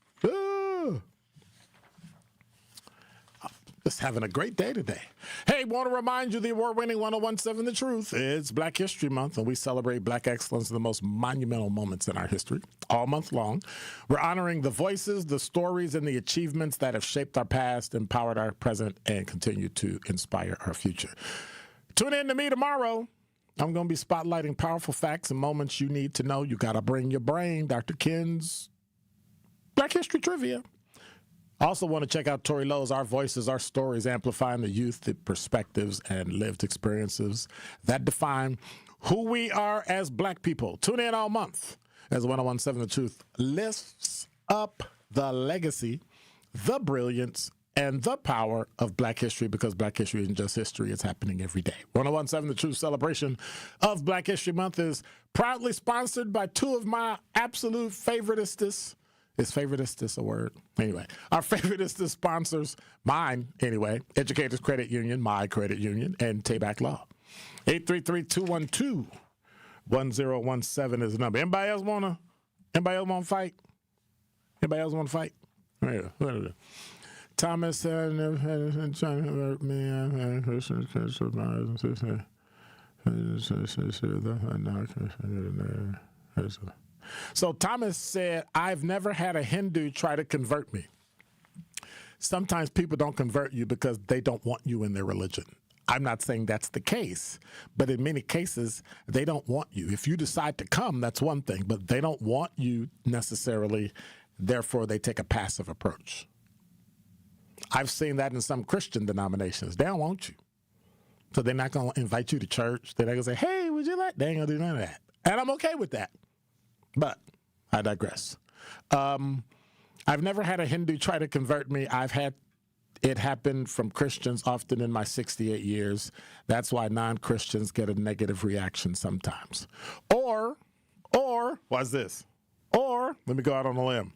Just having a great day today. Hey, want to remind you the award-winning 1017 The Truth. It's Black History Month, and we celebrate Black excellence in the most monumental moments in our history all month long. We're honoring the voices, the stories, and the achievements that have shaped our past, empowered our present, and continue to inspire our future. Tune in to me tomorrow. I'm going to be spotlighting powerful facts and moments you need to know. You got to bring your brain. Dr. Ken's Black History Trivia. Also want to check out Tori Lowe's Our Voices, Our Stories, amplifying the youth, the perspectives, and lived experiences that define who we are as Black people. Tune in all month. as 101.7 The Truth lifts up the legacy, the brilliance, and the power of Black history, because Black history isn't just history, it's happening every day. 101.7 The Truth celebration of Black History Month is proudly sponsored by two of my absolute favoritist. Is favoritist a word? Anyway, our favoritist sponsors, mine anyway, Educators Credit Union, my credit union, and Tayback Law. 833-212-1017 is the number. Anybody else wanna fight? Anybody else want to fight? Thomas trying to hurt me. So Thomas said, I've never had a Hindu try to convert me. Sometimes people don't convert you because they don't want you in their religion. I'm not saying that's the case, but in many cases, they don't want you. If you decide to come, that's one thing, but they don't want you necessarily. Therefore, they take a passive approach. I've seen that in some Christian denominations. They don't want you. So they're not going to invite you to church. They're not going to say, hey, would you like? They ain't going to do none of that. And I'm okay with that. But I digress. I've never had a Hindu try to convert me. I've had it happen from Christians often in my 68 years. That's why non-Christians get a negative reaction sometimes. Or, what's this? Or, let me go out on a limb.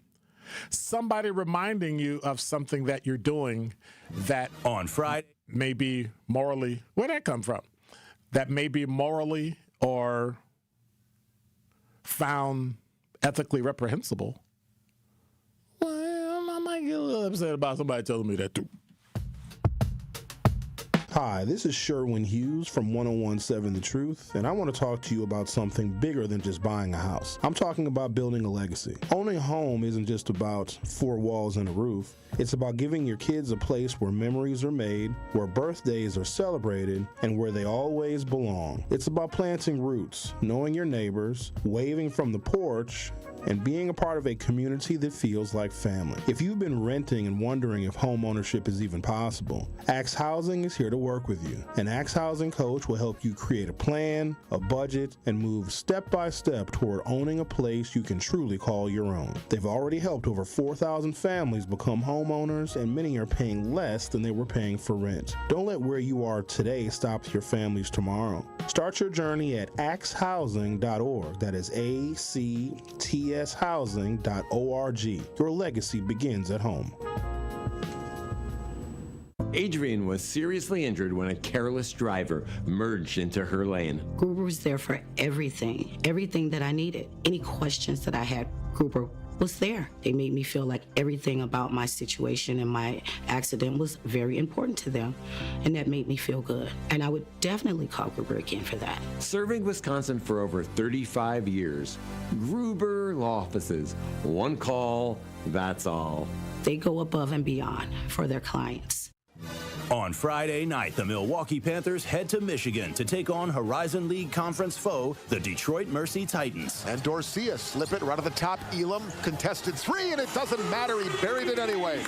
Somebody reminding you of something that you're doing that on Friday may be morally, where'd that come from? That may be morally or found ethically reprehensible. Well, I might get a little upset about somebody telling me that too. Hi, this is Sherwin Hughes from 101.7 The Truth, and I want to talk to you about something bigger than just buying a house. I'm talking about building a legacy. Owning a home isn't just about four walls and a roof. It's about giving your kids a place where memories are made, where birthdays are celebrated, and where they always belong. It's about planting roots, knowing your neighbors, waving from the porch, and being a part of a community that feels like family. If you've been renting and wondering if home ownership is even possible, Axe Housing is here to work with you. An Axe Housing coach will help you create a plan, a budget, and move step by step toward owning a place you can truly call your own. They've already helped over 4,000 families become homeowners, and many are paying less than they were paying for rent. Don't let where you are today stop your family's tomorrow. Start your journey at axehousing.org. That is ACTShousing.org. Your legacy begins at home. Adrian was seriously injured when a careless driver merged into her lane. Gruber was there for everything that I needed. Any questions that I had, Gruber was there. They made me feel like everything about my situation and my accident was very important to them, and that made me feel good. And I would definitely call Gruber again for that. Serving Wisconsin for over 35 years, Gruber Law Offices. One call, that's all. They go above and beyond for their clients. On Friday night, the Milwaukee Panthers head to Michigan to take on Horizon League Conference foe, the Detroit Mercy Titans. And Dorcia slip it right at the top. Elam contested three, and it doesn't matter. He buried it anyway.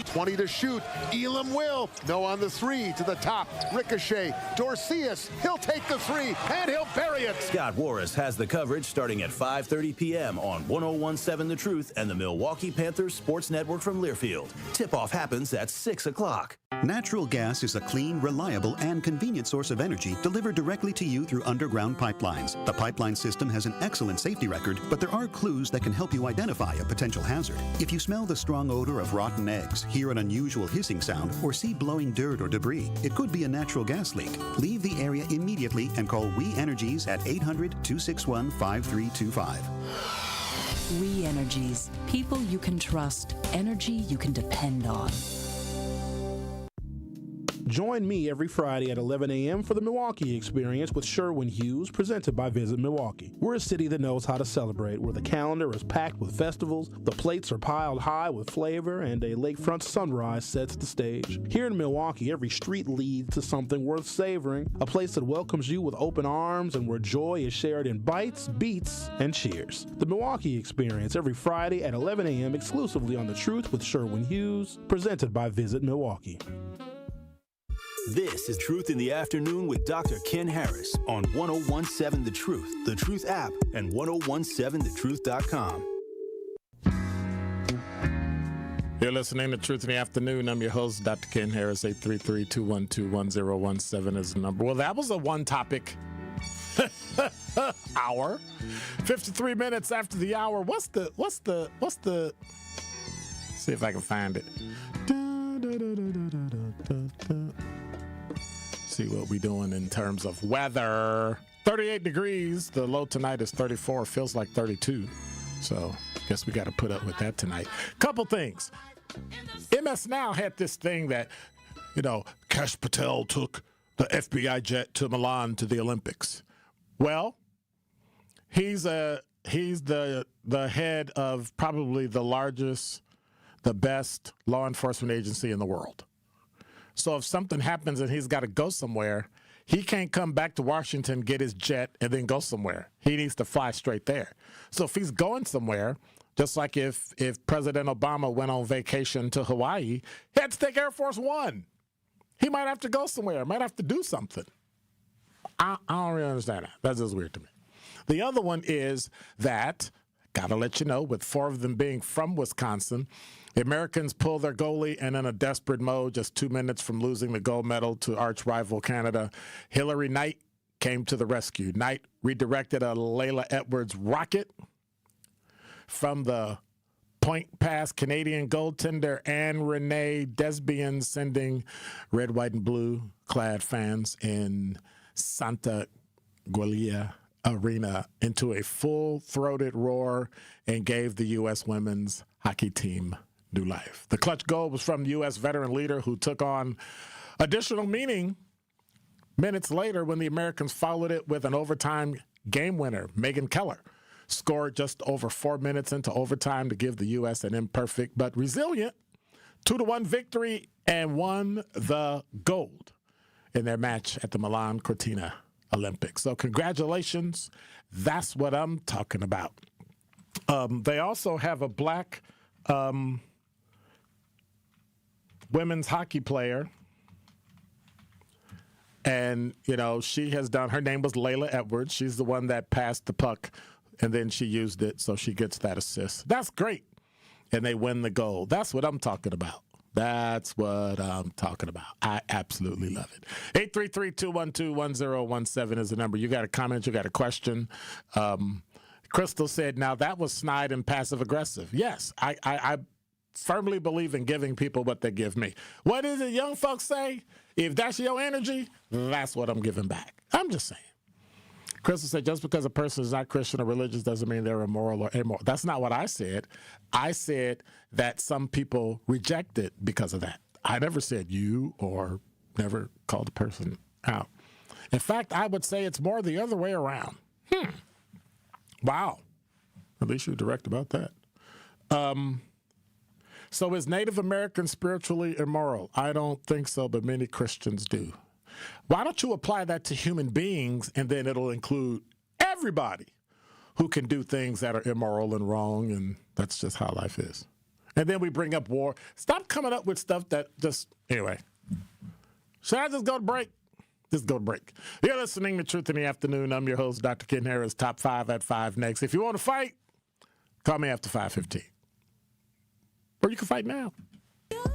20 to shoot. Elam will. No on the three to the top. Ricochet. Dorcius. He'll take the three, and he'll bury it. Scott Warris has the coverage starting at 5:30 p.m. on 101.7 The Truth and the Milwaukee Panthers Sports Network from Learfield. Tip-off happens at 6 o'clock. Natural gas is a clean, reliable, and convenient source of energy delivered directly to you through underground pipelines. The pipeline system has an excellent safety record, but there are clues that can help you identify a potential hazard. If you smell the strong odor of rotten eggs, hear an unusual hissing sound, or see blowing dirt or debris, it could be a natural gas leak. Leave the area immediately and call We Energies at 800-261-5325. We Energies. People you can trust. Energy you can depend on. Join me every Friday at 11 a.m. for the Milwaukee Experience with Sherwin Hughes, presented by Visit Milwaukee. We're a city that knows how to celebrate, where the calendar is packed with festivals, the plates are piled high with flavor, and a lakefront sunrise sets the stage. Here in Milwaukee, every street leads to something worth savoring, a place that welcomes you with open arms and where joy is shared in bites, beats, and cheers. The Milwaukee Experience every Friday at 11 a.m. exclusively on The Truth with Sherwin Hughes, presented by Visit Milwaukee. This is Truth in the Afternoon with Dr. Ken Harris on 1017 The Truth app, and 1017thetruth.com. You're listening to Truth in the Afternoon. I'm your host, Dr. Ken Harris. 833-212-1017 is the number. Well, that was a one-topic hour. 53 minutes after the hour. What's the see if I can find it. See what we're doing in terms of weather. 38 degrees. The low tonight is 34. Feels like 32. So guess we got to put up with that tonight. Couple things. MS Now had this thing that, Kash Patel took the FBI jet to Milan to the Olympics. Well, he's the head of probably the largest, the best law enforcement agency in the world. So if something happens and he's got to go somewhere, he can't come back to Washington, get his jet, and then go somewhere. He needs to fly straight there. So if he's going somewhere, just like if President Obama went on vacation to Hawaii, he had to take Air Force One. He might have to go somewhere, might have to do something. I don't really understand that. That's just weird to me. The other one is that, gotta let you know, with 4 of them being from Wisconsin, the Americans pulled their goalie, and in a desperate mode, just 2 minutes from losing the gold medal to arch rival Canada, Hillary Knight came to the rescue. Knight redirected a Layla Edwards rocket from the point pass Canadian goaltender Anne Renee Desbian, sending red, white, and blue clad fans in Santa Gualia Arena into a full-throated roar and gave the U.S. women's hockey team new life. The clutch goal was from the U.S. veteran leader, who took on additional meaning minutes later when the Americans followed it with an overtime game winner. Megan Keller scored just over 4 minutes into overtime to give the U.S. an imperfect but resilient 2-1 victory and won the gold in their match at the Milan Cortina Olympics. So congratulations. That's what I'm talking about. They also have a black women's hockey player. And, she has done, her name was Layla Edwards. She's the one that passed the puck, and then she used it, so she gets that assist. That's great. And they win the gold. That's what I'm talking about. That's what I'm talking about. I absolutely love it. 833-212-1017 is the number. You got a comment, you got a question. Crystal said, now that was snide and passive-aggressive. Yes, I firmly believe in giving people what they give me. What is it young folks say? If that's your energy, that's what I'm giving back. I'm just saying. Crystal said, just because a person is not Christian or religious doesn't mean they're immoral or amoral. That's not what I said. I said that some people reject it because of that. I never said you or never called a person out. In fact, I would say it's more the other way around. Wow. At least you're direct about that. So is Native American spiritually immoral? I don't think so, but many Christians do. Why don't you apply that to human beings, and then it'll include everybody who can do things that are immoral and wrong, and that's just how life is. And then we bring up war. Stop coming up with stuff that just, anyway. Should I just go to break? Just go to break. You're listening to Truth in the Afternoon. I'm your host, Dr. Ken Harris. Top 5 at 5 next. If you want to fight, call me after 5:15. Or you can fight now.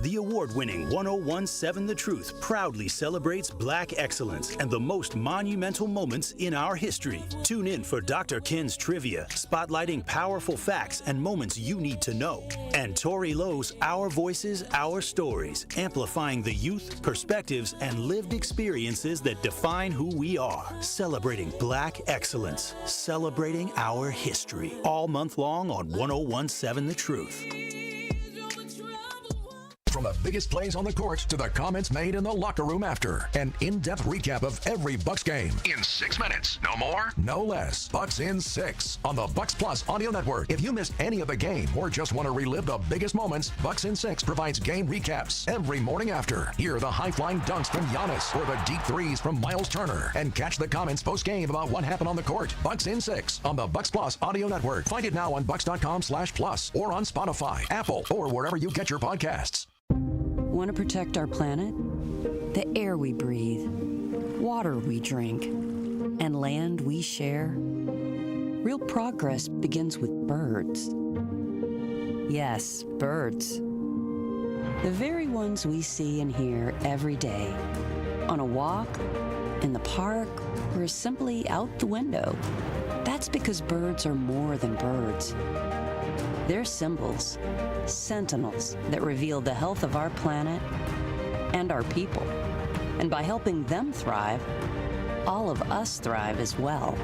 The award-winning 1017 The Truth proudly celebrates Black excellence and the most monumental moments in our history. Tune in for Dr. Ken's Trivia, spotlighting powerful facts and moments you need to know. And Tori Lowe's Our Voices, Our Stories, amplifying the youth, perspectives, and lived experiences that define who we are. Celebrating Black excellence, celebrating our history. All month long on 1017 The Truth. From the biggest plays on the court to the comments made in the locker room after. An in-depth recap of every Bucks game. In 6 minutes. No more, no less. Bucks in 6 on the Bucks Plus audio network. If you missed any of the game or just want to relive the biggest moments, Bucks in 6 provides game recaps every morning after. Hear the high-flying dunks from Giannis or the deep threes from Miles Turner. And catch the comments post-game about what happened on the court. Bucks in 6 on the Bucks Plus audio network. Find it now on bucks.com/plus or on Spotify, Apple, or wherever you get your podcasts. Want to protect our planet? the air we breathe, water we drink, and land we share. Real progress begins with birds. Yes, birds. The very ones we see and hear every day. On a walk, in the park, or simply out the window. That's because birds are more than birds. They're symbols, sentinels that reveal the health of our planet and our people. And by helping them thrive, all of us thrive as well.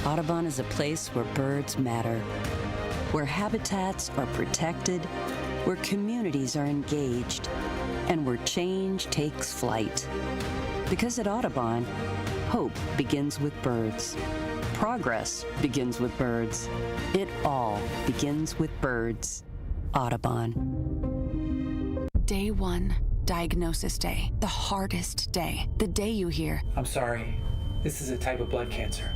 Audubon is a place where birds matter, where habitats are protected, where communities are engaged, and where change takes flight. Because at Audubon, hope begins with birds. Progress begins with birds. It all begins with birds. Audubon. Day 1, diagnosis day. The hardest day. The day you hear, I'm sorry, this is a type of blood cancer.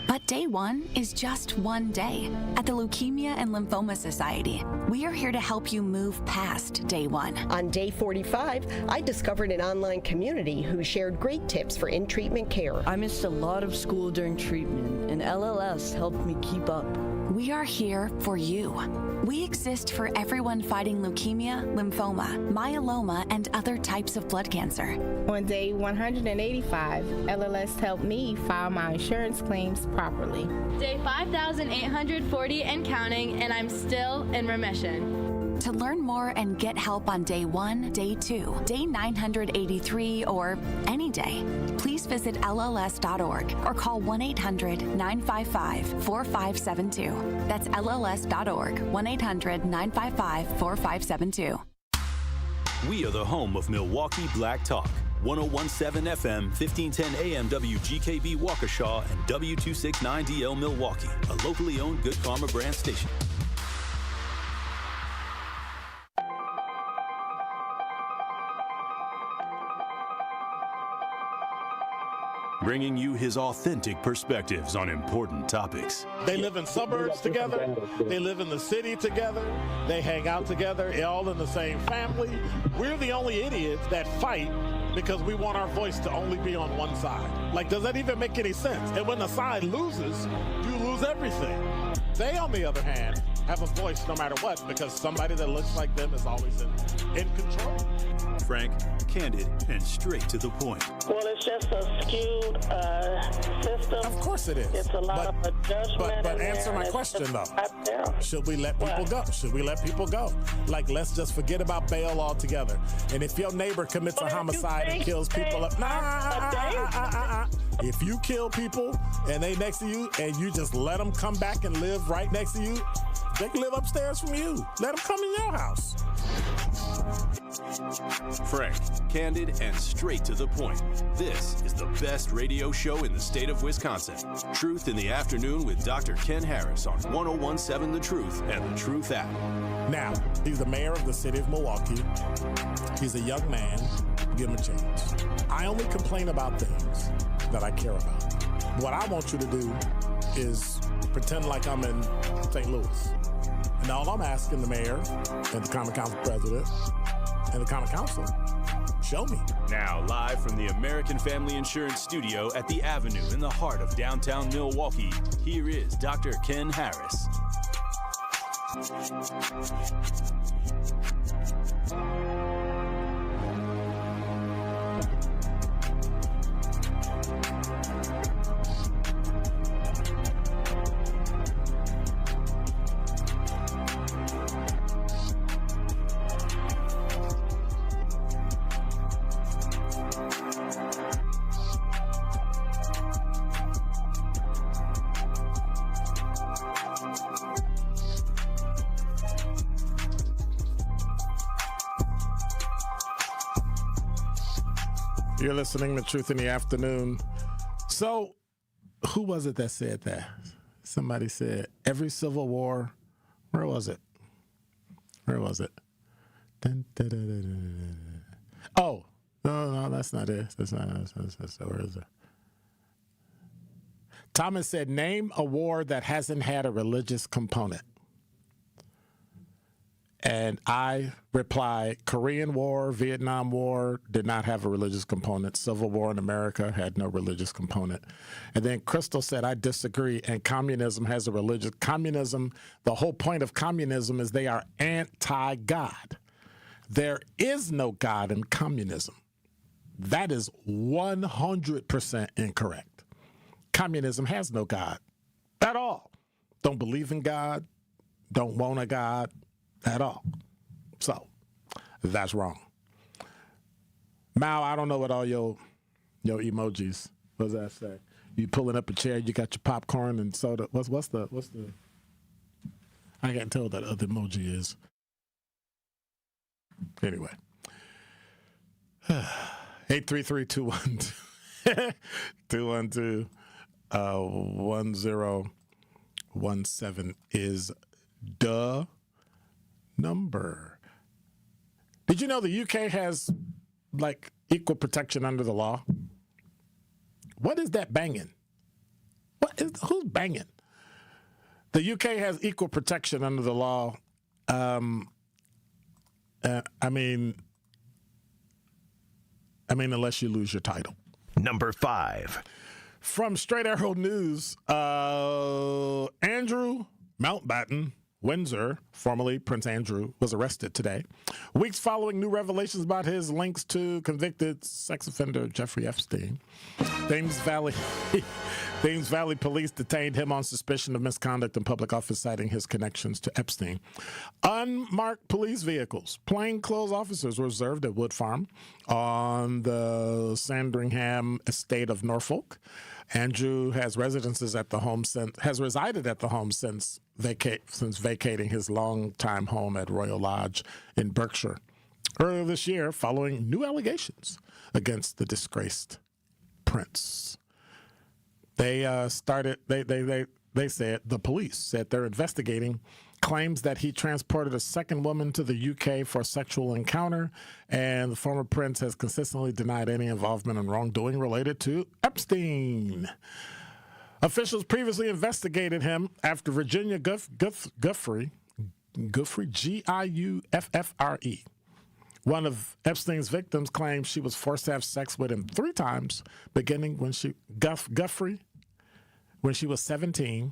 But day 1 is just one day. At the Leukemia and Lymphoma Society, we are here to help you move past day 1. On day 45, I discovered an online community who shared great tips for in-treatment care. I missed a lot of school during treatment, and LLS helped me keep up. We are here for you. We exist for everyone fighting leukemia, lymphoma, myeloma, and other types of blood cancer. On day 185, LLS helped me file my insurance claims properly. Day 5,840 and counting, and I'm still in remission. To learn more and get help on day 1, day 2, day 983, or any day, please visit LLS.org or call 1-800-955-4572. That's LLS.org, 1-800-955-4572. We are the home of Milwaukee Black Talk. 1017 FM, 1510 AM WGKB Waukesha, and W269DL Milwaukee, a locally owned Good Karma brand station. Bringing you his authentic perspectives on important topics. They live in suburbs together. They live in the city together. They hang out together, all in the same family. We're the only idiots that fight because we want our voice to only be on one side. Like, does that even make any sense? And when the side loses, you lose everything. They, on the other hand, have a voice no matter what because somebody that looks like them is always in control. Frank, candid, and straight to the point. Well, it's just a skewed system. Of course it is. It's a lot of adjustment. But answer my question, though. Should we let people go? Should we let people go? Like, let's just forget about bail altogether. And if your neighbor commits a homicide and kills people up, if you kill people and they next to you and you just let them come back and live right next to you, they can live upstairs from you. Let them come in your house. Frank, candid, and straight to the point. This is the best radio show in the state of Wisconsin. Truth in the Afternoon with Dr. Ken Harris on 1017 The Truth and The Truth app. Now, he's the mayor of the city of Milwaukee. He's a young man. Give him a chance. I only complain about things that I care about. What I want you to do is pretend like I'm in St. Louis. And all I'm asking the mayor and the Common Council president and the Common Council, show me. Now, live from the American Family Insurance Studio at the Avenue in the heart of downtown Milwaukee, here is Dr. Ken Harris. You're listening to Truth in the Afternoon. So, who was it that said that? Somebody said, every civil war, where was it? Where was it? Oh, no, that's not it. That's not it. Where is it? Thomas said, name a war that hasn't had a religious component. And I reply, Korean War, Vietnam War did not have a religious component. Civil War in America had no religious component. And then Crystal said, I disagree, and communism has a religious. Communism, the whole point of communism is they are anti-God. There is no God in communism. That is 100% incorrect. Communism has no God at all. Don't believe in God, don't want a God at all. So that's wrong. Mal, I don't know what all your emojis. What does that say? You pulling up a chair, you got your popcorn and soda. What's the I can't tell what that other emoji is. Anyway. 833-212-1017 is the number. Did you know the UK has like equal protection under the law? What is that banging? Who's banging? The UK has equal protection under the law. I mean, unless you lose your title. Number 5. From Straight Arrow News, Andrew Mountbatten Windsor, formerly Prince Andrew, was arrested today, weeks following new revelations about his links to convicted sex offender Jeffrey Epstein. Thames Valley police detained him on suspicion of misconduct in public office, citing his connections to Epstein. Unmarked police vehicles, plainclothes officers were observed at Wood Farm on the Sandringham estate of Norfolk. Andrew has resided at the home since vacating his longtime home at Royal Lodge in Berkshire earlier this year, following new allegations against the disgraced prince. The police said they're investigating claims that he transported a second woman to the UK for a sexual encounter, and the former prince has consistently denied any involvement in wrongdoing related to Epstein. Officials previously investigated him after Virginia Giuffre, Giuffre, one of Epstein's victims, claimed she was forced to have sex with him 3 times, beginning when she was 17.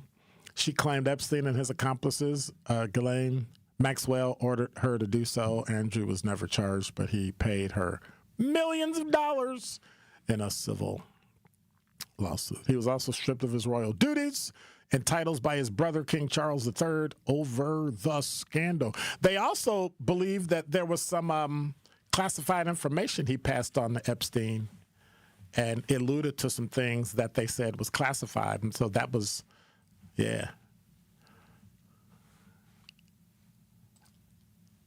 She claimed Epstein and his accomplices, Ghislaine Maxwell, ordered her to do so. Andrew was never charged, but he paid her millions of dollars in a civil lawsuit. He was also stripped of his royal duties and titles by his brother, King Charles III, over the scandal. They also believe that there was some classified information he passed on to Epstein and alluded to some things that they said was classified. And so that was... yeah.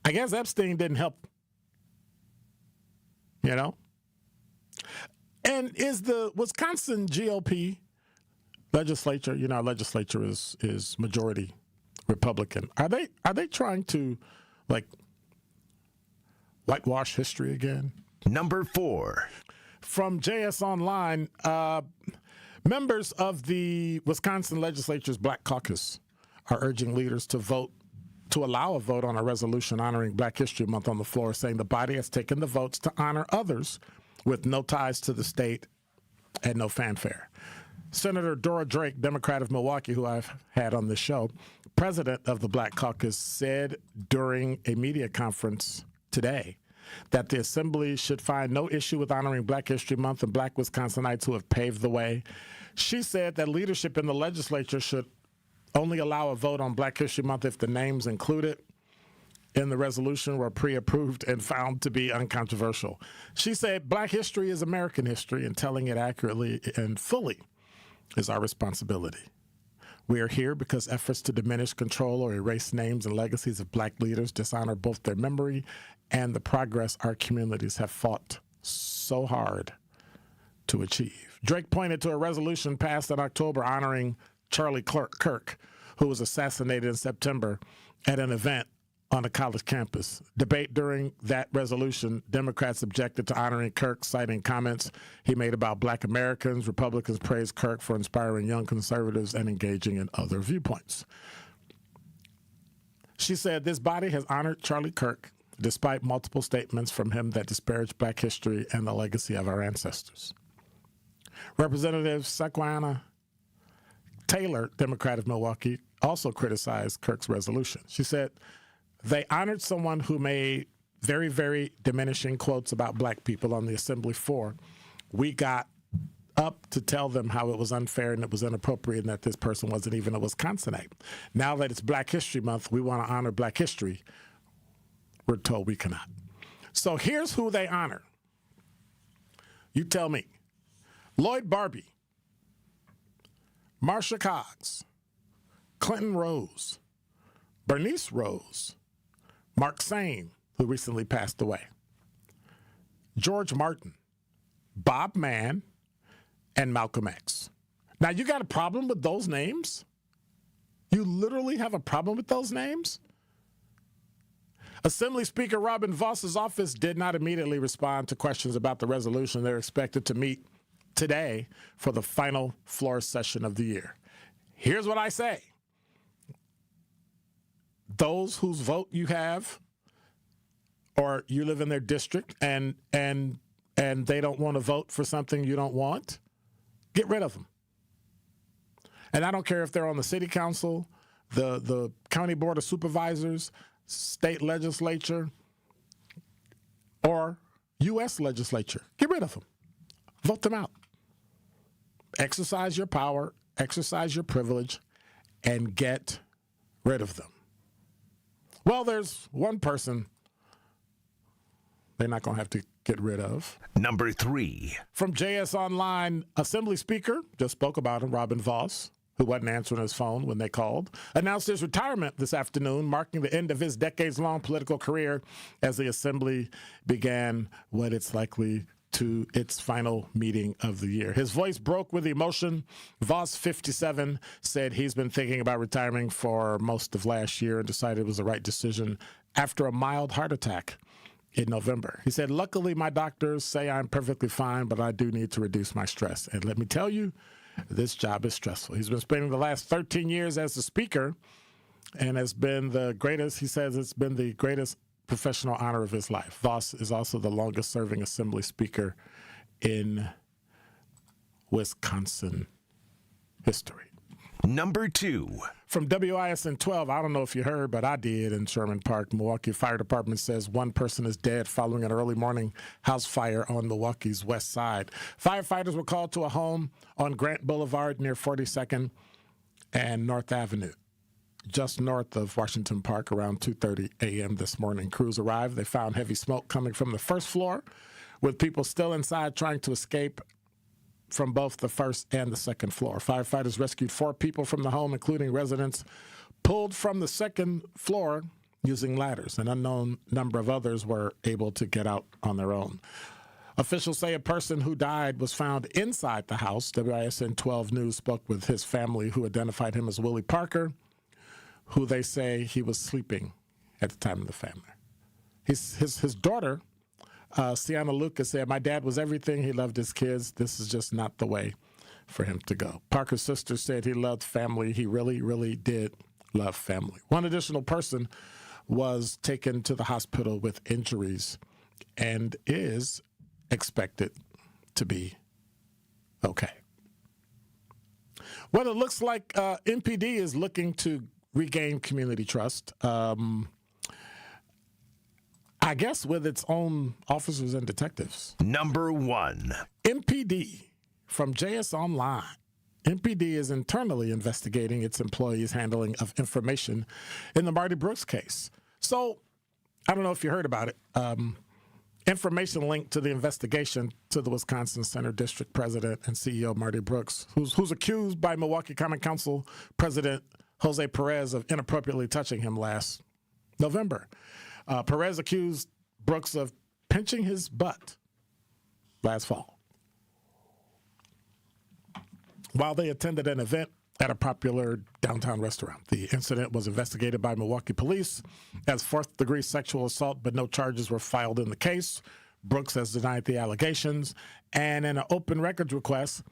I guess Epstein didn't help, And is the Wisconsin GOP legislature, our legislature is majority Republican. Are they trying to whitewash history again? Number 4. From JS Online, members of the Wisconsin legislature's Black Caucus are urging leaders to allow a vote on a resolution honoring Black History Month on the floor, saying the body has taken the votes to honor others with no ties to the state and no fanfare. Senator Dora Drake, Democrat of Milwaukee, who I've had on this show, president of the Black Caucus, said during a media conference today that the Assembly should find no issue with honoring Black History Month and Black Wisconsinites who have paved the way. She said that leadership in the legislature should only allow a vote on Black History Month if the names included in the resolution were pre-approved and found to be uncontroversial. She said, Black history is American history, and telling it accurately and fully is our responsibility. We are here because efforts to diminish, control, or erase names and legacies of Black leaders dishonor both their memory and the progress our communities have fought so hard to achieve. Drake pointed to a resolution passed in October honoring Charlie Kirk, who was assassinated in September at an event on a college campus. Debate during that resolution, Democrats objected to honoring Kirk, citing comments he made about Black Americans. Republicans praised Kirk for inspiring young conservatives and engaging in other viewpoints. She said, this body has honored Charlie Kirk despite multiple statements from him that disparaged black history and the legacy of our ancestors. Representative Sequana Taylor, Democrat of Milwaukee, also criticized Kirk's resolution. She said, they honored someone who made very, very diminishing quotes about black people on the assembly floor. We got up to tell them how it was unfair and it was inappropriate and that this person wasn't even a Wisconsinite. Now that it's Black History Month, we want to honor black history. We're told we cannot. So here's who they honor. You tell me. Lloyd Barbie, Marsha Cox, Clinton Rose, Bernice Rose, Mark Sane, who recently passed away, George Martin, Bob Mann, and Malcolm X. Now, you got a problem with those names? You literally have a problem with those names? Assembly Speaker Robin Voss's office did not immediately respond to questions about the resolution. They're expected to meet today for the final floor session of the year. Here's what I say. Those whose vote you have, or you live in their district and they don't want to vote for something you don't want, get rid of them. And I don't care if they're on the city council, the county board of supervisors, state legislature, or U.S. legislature. Get rid of them. Vote them out. Exercise your power, exercise your privilege, and get rid of them. Well, there's one person they're not going to have to get rid of. Number 3. From JS Online, Assembly Speaker, just spoke about him, Robin Voss, who wasn't answering his phone when they called, announced his retirement this afternoon, marking the end of his decades-long political career as the Assembly began what it's likely to its final meeting of the year. His voice broke with emotion. Voss, 57, said he's been thinking about retiring for most of last year and decided it was the right decision after a mild heart attack in November. He said, luckily, my doctors say I'm perfectly fine, but I do need to reduce my stress. And let me tell you, this job is stressful. He's been spending the last 13 years as the speaker and has been the greatest, he says it's been the greatest professional honor of his life. Voss is also the longest serving Assembly Speaker in Wisconsin history. Number 2. From WISN 12, I don't know if you heard, but I did in Sherman Park. Milwaukee Fire Department says one person is dead following an early morning house fire on Milwaukee's west side. Firefighters were called to a home on Grant Boulevard near 42nd and North Avenue, just north of Washington Park, around 2:30 a.m. this morning. Crews arrived. They found heavy smoke coming from the first floor, with people still inside trying to escape from both the first and the second floor. Firefighters rescued 4 people from the home, including residents pulled from the second floor using ladders. An unknown number of others were able to get out on their own. Officials say a person who died was found inside the house. WISN 12 News spoke with his family, who identified him as Willie Parker, who they say he was sleeping at the time of the family. His daughter, Sienna Lucas, said, my dad was everything. He loved his kids. This is just not the way for him to go. Parker's sister said he loved family. He really, really did love family. One additional person was taken to the hospital with injuries and is expected to be okay. Well, it looks like MPD is looking to regain community trust. I guess with its own officers and detectives. Number 1. MPD, from JS Online. MPD is internally investigating its employees' handling of information in the Marty Brooks case. So, I don't know if you heard about it. Information linked to the investigation to the Wisconsin Center District President and CEO Marty Brooks, who's accused by Milwaukee Common Council President Jose Perez of inappropriately touching him last November. Perez accused Brooks of pinching his butt last fall while they attended an event at a popular downtown restaurant. The incident was investigated by Milwaukee police as fourth-degree sexual assault, but no charges were filed in the case. Brooks has denied the allegations, and in an open records request,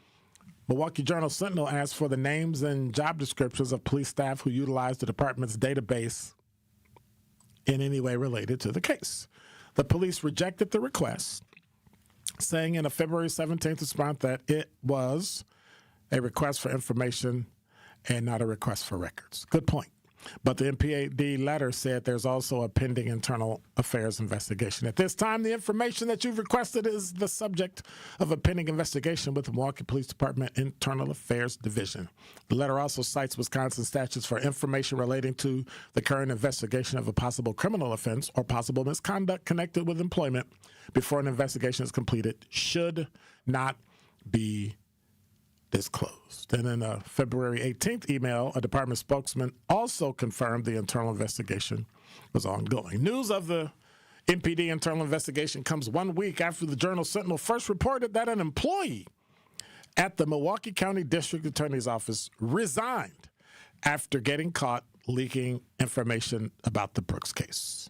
Milwaukee Journal-Sentinel asked for the names and job descriptions of police staff who utilized the department's database in any way related to the case. The police rejected the request, saying in a February 17th response that it was a request for information and not a request for records. Good point. But the MPAD letter said there's also a pending internal affairs investigation. At this time, the information that you've requested is the subject of a pending investigation with the Milwaukee Police Department Internal Affairs Division. The letter also cites Wisconsin statutes for information relating to the current investigation of a possible criminal offense or possible misconduct connected with employment before an investigation is completed should not be disclosed. And in a February 18th email, a department spokesman also confirmed the internal investigation was ongoing. News of the MPD internal investigation comes 1 week after the Journal Sentinel first reported that an employee at the Milwaukee County District Attorney's Office resigned after getting caught leaking information about the Brooks case.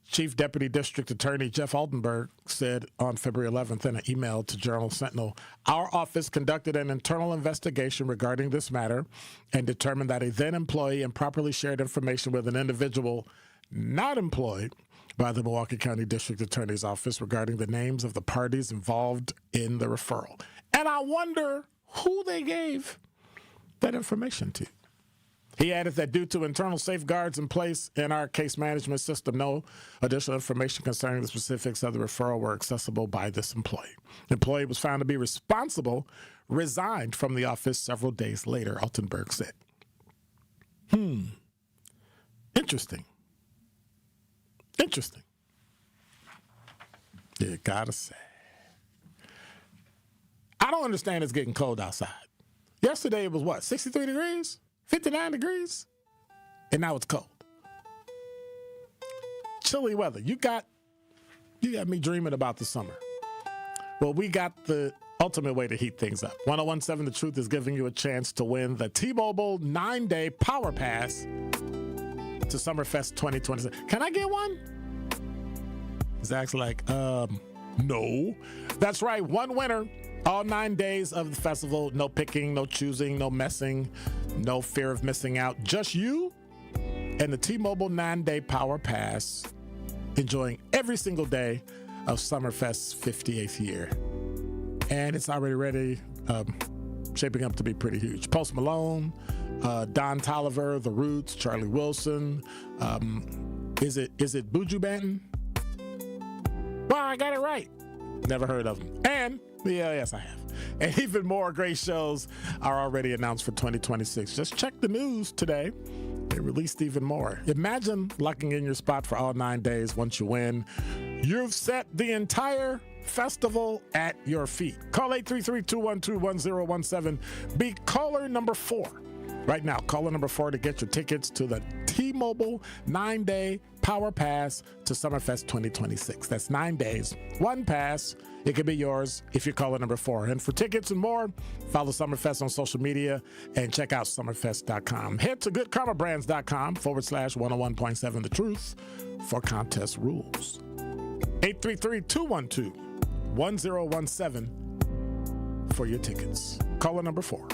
Chief Deputy District Attorney Jeff Altenberg said on February 11th in an email to Journal Sentinel, our office conducted an internal investigation regarding this matter and determined that a then employee improperly shared information with an individual not employed by the Milwaukee County District Attorney's Office regarding the names of the parties involved in the referral. And I wonder who they gave that information to. He added that due to internal safeguards in place in our case management system, no additional information concerning the specifics of the referral were accessible by this employee. The employee was found to be responsible, resigned from the office several days later, Altenberg said. Interesting. You gotta say. I don't understand it's getting cold outside. Yesterday it was what, 63 degrees? 59 degrees, and now it's cold. Chilly weather. You got me dreaming about the summer. Well, we got the ultimate way to heat things up. 1017 The Truth is giving you a chance to win the T-Mobile 9-day Power Pass to Summerfest 2026. Can I get one? Zach's like, no. That's right, one winner. All 9 days of the festival, no picking, no choosing, no messing, no fear of missing out. Just you and the T-Mobile 9-day Power Pass, enjoying every single day of Summerfest's 58th year. And it's already ready, shaping up to be pretty huge. Post Malone, Don Toliver, The Roots, Charlie Wilson. Is it Buju Banton? Well, I got it right. Never heard of him. And yes, I have. And even more great shows are already announced for 2026. Just check the news today. They released even more. Imagine locking in your spot for all 9 days. Once you win, you've set the entire festival at your feet. Call 833-212-1017. Be caller number 4. Right now, caller number 4 to get your tickets to the T-Mobile 9-day Power Pass to Summerfest 2026. That's 9 days, one pass. It could be yours if you call it number 4. And for tickets and more, follow Summerfest on social media and check out summerfest.com. Head to goodkarmabrands.com/101.7 The Truth for contest rules. 833-212-1017 for your tickets. Caller number 4.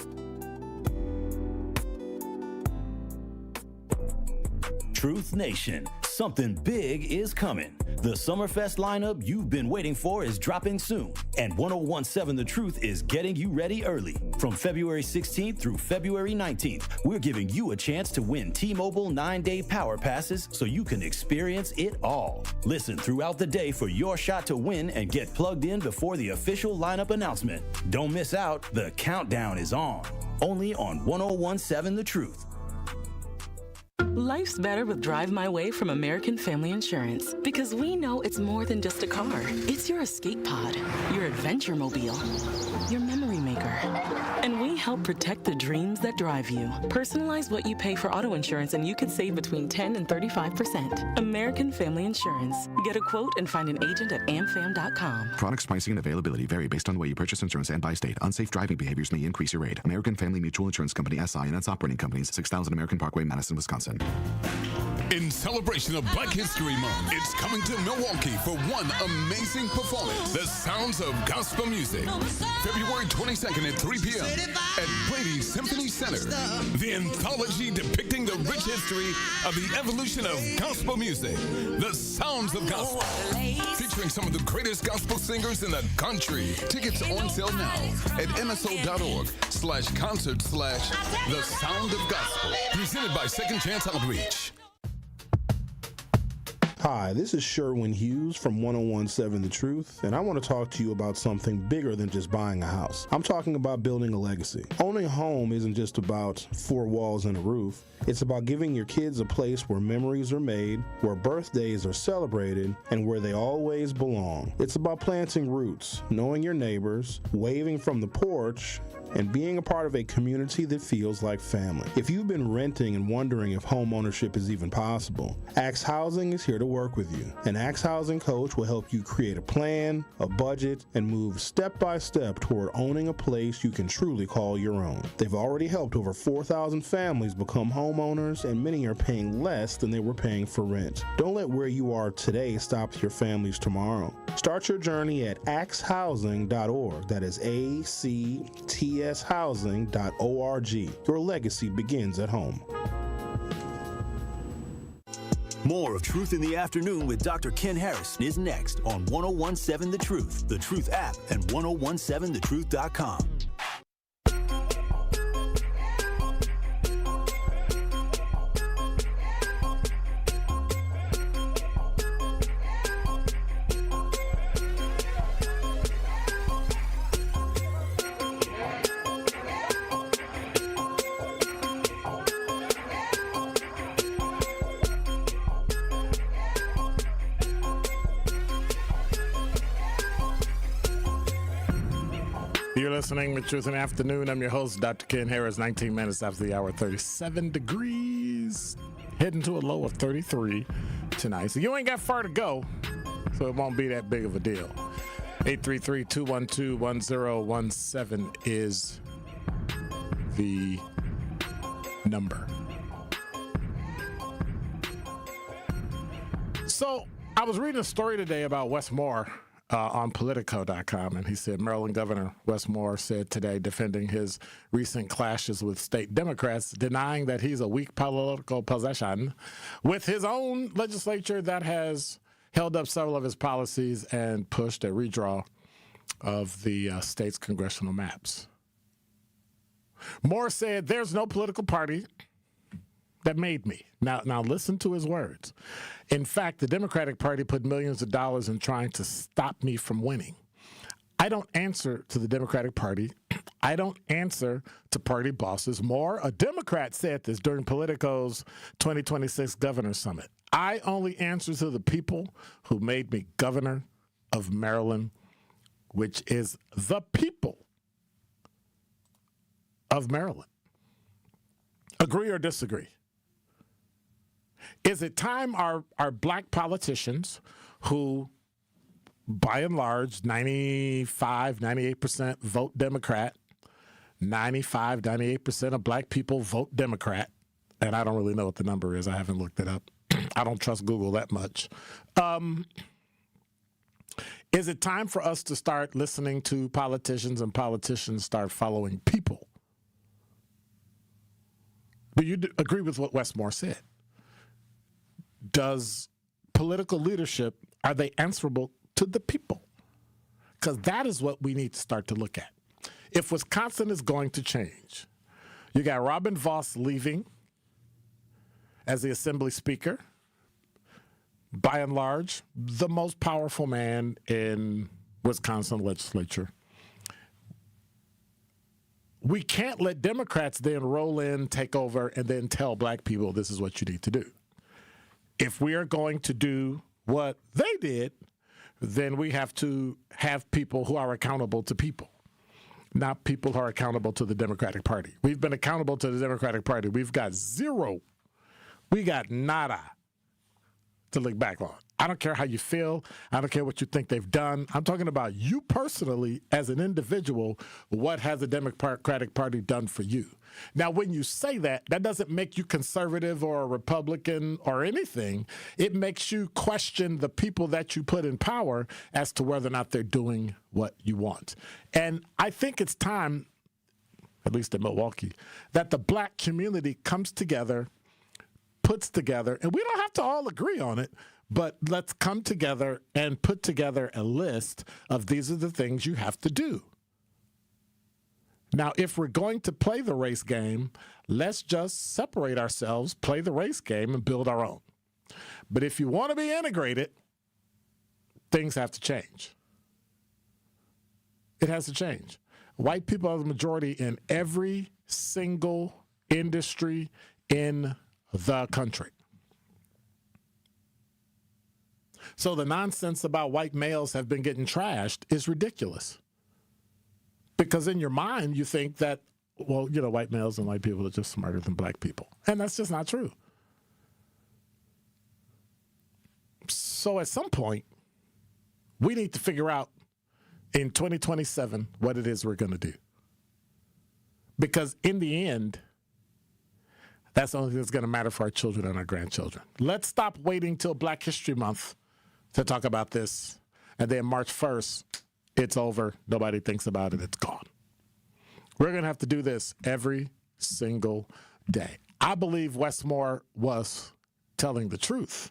Truth Nation, something big is coming. The Summerfest lineup you've been waiting for is dropping soon, and 1017 The Truth is getting you ready early. From February 16th through February 19th, we're giving you a chance to win T-Mobile 9-day Power Passes so you can experience it all. Listen throughout the day for your shot to win and get plugged in before the official lineup announcement. Don't miss out, the countdown is on. Only on 1017 The Truth. Life's better with Drive My Way from American Family Insurance, because we know it's more than just a car. It's your escape pod, your adventure mobile, your memory maker. And we help protect the dreams that drive you. Personalize what you pay for auto insurance and you could save between 10 and 35%. American Family Insurance. Get a quote and find an agent at amfam.com. Products, pricing, and availability vary based on the way you purchase insurance and by state. Unsafe driving behaviors may increase your rate. American Family Mutual Insurance Company, SI, and its operating companies, 6000 American Parkway, Madison, Wisconsin. In celebration of Black History Month, it's coming to Milwaukee for one amazing performance. The Sounds of Gospel Music. February 22nd at 3 p.m. at Brady Symphony Center. The anthology depicting the the rich history of the evolution of gospel music, the sounds of gospel, featuring some of the greatest gospel singers in the country. Tickets on sale now at mso.org/concert/the sound of gospel. Presented by Second Chance Outreach. Hi, this is Sherwin Hughes from 1017 The Truth, and I want to talk to you about something bigger than just buying a house. I'm talking about building a legacy. Owning a home isn't just about four walls and a roof. It's about giving your kids a place where memories are made, where birthdays are celebrated, and where they always belong. It's about planting roots, knowing your neighbors, waving from the porch, and being a part of a community that feels like family. If you've been renting and wondering if home ownership is even possible, Axe Housing is here to work with you. An Axe Housing coach will help you create a plan, a budget, and move step by step toward owning a place you can truly call your own. They've already helped over 4,000 families become homeowners, and many are paying less than they were paying for rent. Don't let where you are today stop your family's tomorrow. Start your journey at axehousing.org. That is ACTShousing.org. Your legacy begins at home. More of Truth in the Afternoon with Dr. Ken Harris is next on 1017 The Truth, The Truth app, and 1017thetruth.com. You're listening to Truth in the Afternoon. I'm your host, Dr. Ken Harris. 19 minutes after the hour, 37 degrees. Heading to a low of 33 tonight. So you ain't got far to go, so it won't be that big of a deal. 833-212-1017 is the number. So I was reading a story today about Wes Moore on Politico.com, and he said Maryland Governor Wes Moore said today, defending his recent clashes with state Democrats, denying that he's a weak political possession with his own legislature that has held up several of his policies and pushed a redraw of the state's congressional maps. Moore said, "There's no political party that made me." Now listen to his words. "In fact, the Democratic Party put millions of dollars in trying to stop me from winning. I don't answer to the Democratic Party. I don't answer to party bosses." Moore, a Democrat, said this during Politico's 2026 Governor Summit. "I only answer to the people who made me governor of Maryland, which is the people of Maryland." Agree or disagree? Is it time our black politicians who, by and large, 95, 98% vote Democrat, 95, 98% of black people vote Democrat, and I don't really know what the number is. I haven't looked it up. I don't trust Google that much. Is it time for us to start listening to politicians and politicians start following people? Do you agree with what Wes Moore said? Does political leadership, are they answerable to the people? Because that is what we need to start to look at. If Wisconsin is going to change, you got Robin Vos leaving as the Assembly Speaker, by and large, the most powerful man in Wisconsin legislature. We can't let Democrats then roll in, take over, and then tell black people this is what you need to do. If we are going to do what they did, then we have to have people who are accountable to people, not people who are accountable to the Democratic Party. We've been accountable to the Democratic Party. We've got zero. We got nada to look back on. I don't care how you feel. I don't care what you think they've done. I'm talking about you personally as an individual. What has the Democratic Party done for you? Now, when you say that, that doesn't make you conservative or a Republican or anything. It makes you question the people that you put in power as to whether or not they're doing what you want. And I think it's time, at least in Milwaukee, that the black community comes together puts together, and we don't have to all agree on it, but let's come together and put together a list of these are the things you have to do. Now, if we're going to play the race game, let's just separate ourselves, play the race game, and build our own. But if you want to be integrated, things have to change. It has to change. White people are the majority in every single industry in the country. So the nonsense about white males have been getting trashed is ridiculous. Because in your mind, you think that, well, you know, white males and white people are just smarter than black people. And that's just not true. So at some point, we need to figure out in 2027 what it is we're going to do. Because in the end, that's the only thing that's going to matter for our children and our grandchildren. Let's stop waiting till Black History Month to talk about this. And then March 1st, it's over. Nobody thinks about it. It's gone. We're going to have to do this every single day. I believe Westmore was telling the truth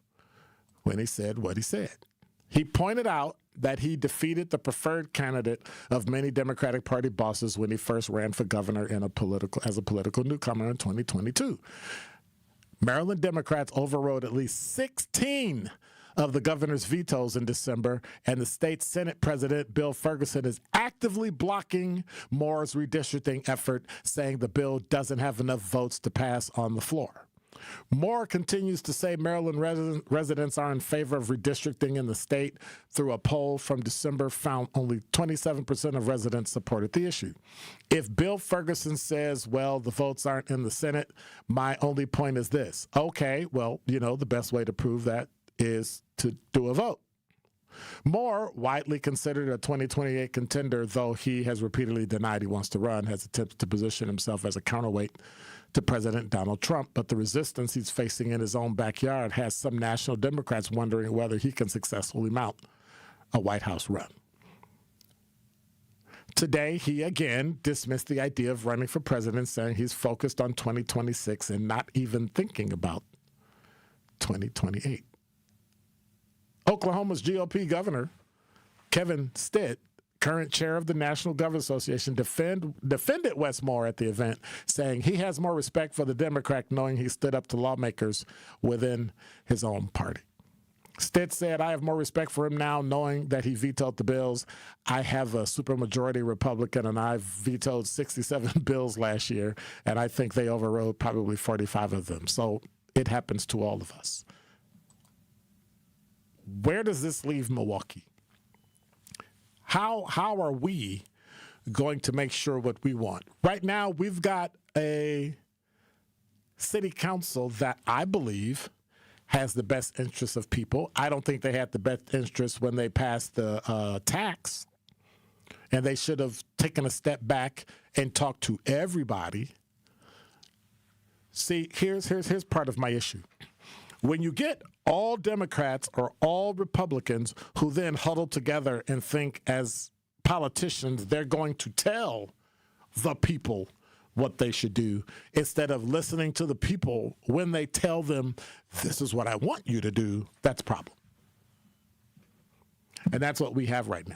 when he said what he said. He pointed out that he defeated the preferred candidate of many Democratic Party bosses when he first ran for governor as a political newcomer in 2022. Maryland Democrats overrode at least 16 of the governor's vetoes in December, and the state Senate President Bill Ferguson is actively blocking Moore's redistricting effort, saying the bill doesn't have enough votes to pass on the floor. Moore continues to say Maryland residents are in favor of redistricting in the state. Through a poll from December, found only 27% of residents supported the issue. If Bill Ferguson says, well, the votes aren't in the Senate, my only point is this. Okay, well, you know, the best way to prove that is to do a vote. Moore, widely considered a 2028 contender, though he has repeatedly denied he wants to run, has attempted to position himself as a counterweight to President Donald Trump, but the resistance he's facing in his own backyard has some national Democrats wondering whether he can successfully mount a White House run. Today, he again dismissed the idea of running for president, saying he's focused on 2026 and not even thinking about 2028. Oklahoma's GOP governor, Kevin Stitt, current chair of the National Governors Association, defended Westmore at the event, saying he has more respect for the Democrat knowing he stood up to lawmakers within his own party. Stitt said, I have more respect for him now knowing that he vetoed the bills. I have a supermajority Republican, and I vetoed 67 bills last year, and I think they overrode probably 45 of them. So it happens to all of us. Where does this leave Milwaukee? How are we going to make sure what we want? Right now, we've got a city council that I believe has the best interests of people. I don't think they had the best interests when they passed the tax, and they should have taken a step back and talked to everybody. See, here's part of my issue. When you get all Democrats or all Republicans who then huddle together and think as politicians they're going to tell the people what they should do instead of listening to the people when they tell them, this is what I want you to do, that's a problem. And that's what we have right now.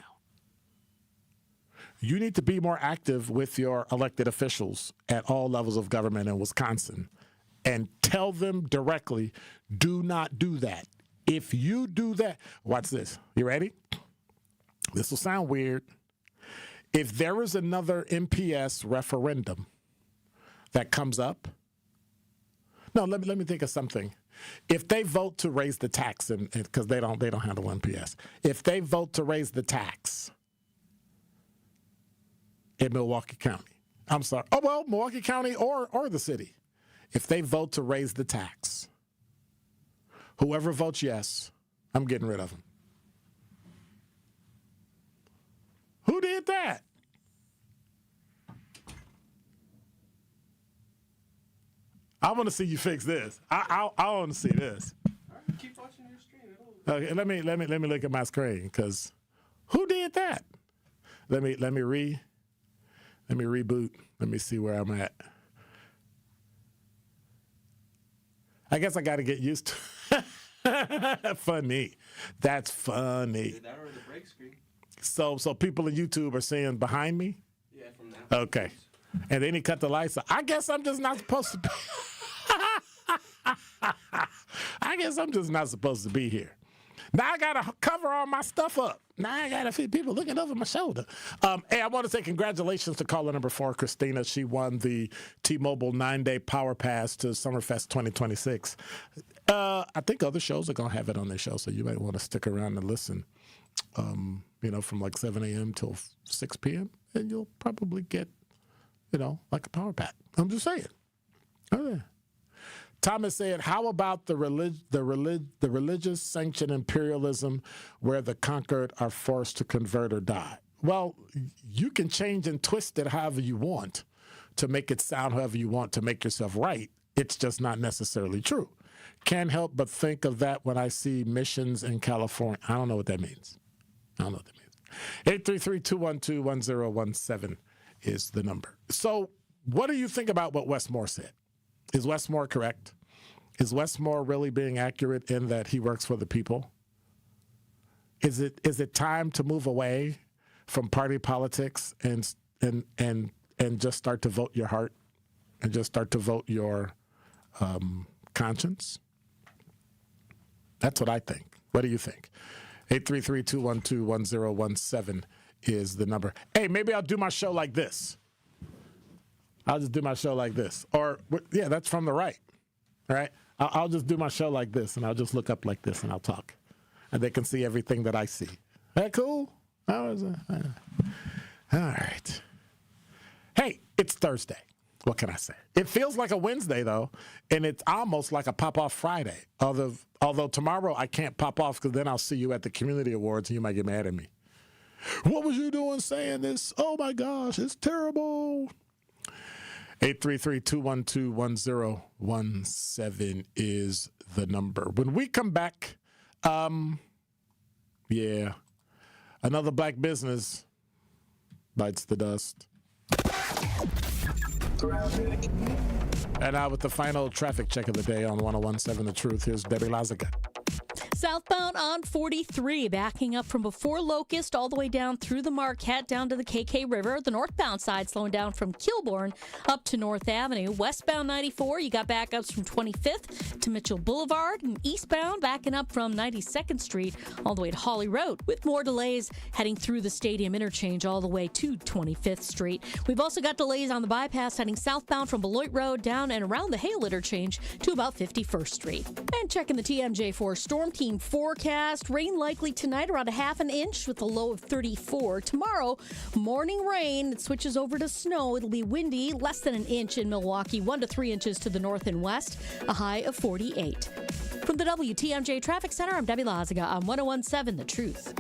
You need to be more active with your elected officials at all levels of government in Wisconsin and tell them directly, do not do that. If you do that, watch this. You ready? This will sound weird. If there is another MPS referendum that comes up, no, let me think of something. If they vote to raise the tax, because they don't handle MPS, if they vote to raise the tax in Milwaukee County, Milwaukee County or the city, if they vote to raise the tax, whoever votes yes, I'm getting rid of them. Who did that? I want to see you fix this. I want to see this. Keep watching your screen. Okay, let me look at my screen, because who did that? Let me reboot. Let me see where I'm at. I guess I got to get used to funny. That's funny. That or the break screen. So people in YouTube are saying behind me? Yeah, from that. Okay. And then he cut the lights off. I guess I'm just not supposed to be. I guess I'm just not supposed to be here. Now I got to cover all my stuff up. Now I got a few people looking over my shoulder. Hey, I want to say congratulations to caller number 4, Christina. She won the T-Mobile 9-day Power Pass to Summerfest 2026. I think other shows are going to have it on their show, so you might want to stick around and listen, from like 7 a.m. till 6 p.m., and you'll probably get, like a power pack. I'm just saying. Oh, yeah. Thomas said, how about the religious sanctioned imperialism where the conquered are forced to convert or die? Well, you can change and twist it however you want to make it sound however you want to make yourself right. It's just not necessarily true. Can't help but think of that when I see missions in California. I don't know what that means. 833-212-1017 is the number. So what do you think about what Westmore said? Is Westmore correct? Is Westmore really being accurate in that he works for the people? Is it time to move away from party politics and just start to vote your heart and just start to vote your conscience? That's what I think. What do you think? 833-212-1017 is the number. Hey, maybe I'll do my show like this. I'll just do my show like this. Or, yeah, that's from the right, right? I'll just do my show like this, and I'll just look up like this, and I'll talk. And they can see everything that I see. That cool? All right. Hey, it's Thursday. What can I say? It feels like a Wednesday, though, and it's almost like a pop-off Friday. Although tomorrow I can't pop off because then I'll see you at the community awards, and you might get mad at me. What was you doing saying this? Oh, my gosh, it's terrible. 833-212-1017 is the number. When we come back, another black business bites the dust. And now with the final traffic check of the day on 101.7 The Truth, here's Debbie Lazaga. Southbound on 43, backing up from before Locust all the way down through the Marquette down to the KK River. The northbound side slowing down from Kilbourne up to North Avenue. Westbound 94, you got backups from 25th to Mitchell Boulevard. And eastbound backing up from 92nd Street all the way to Holly Road, with more delays heading through the Stadium Interchange all the way to 25th Street. We've also got delays on the bypass heading southbound from Beloit Road down and around the Hale Interchange to about 51st Street. And checking the TMJ4 Storm Team forecast, rain likely tonight around a half an inch with a low of 34. Tomorrow, morning rain. It switches over to snow. It'll be windy, less than an inch in Milwaukee, 1 to 3 inches to the north and west, a high of 48. From the WTMJ Traffic Center, I'm Debbie Lazaga on 101.7 The Truth.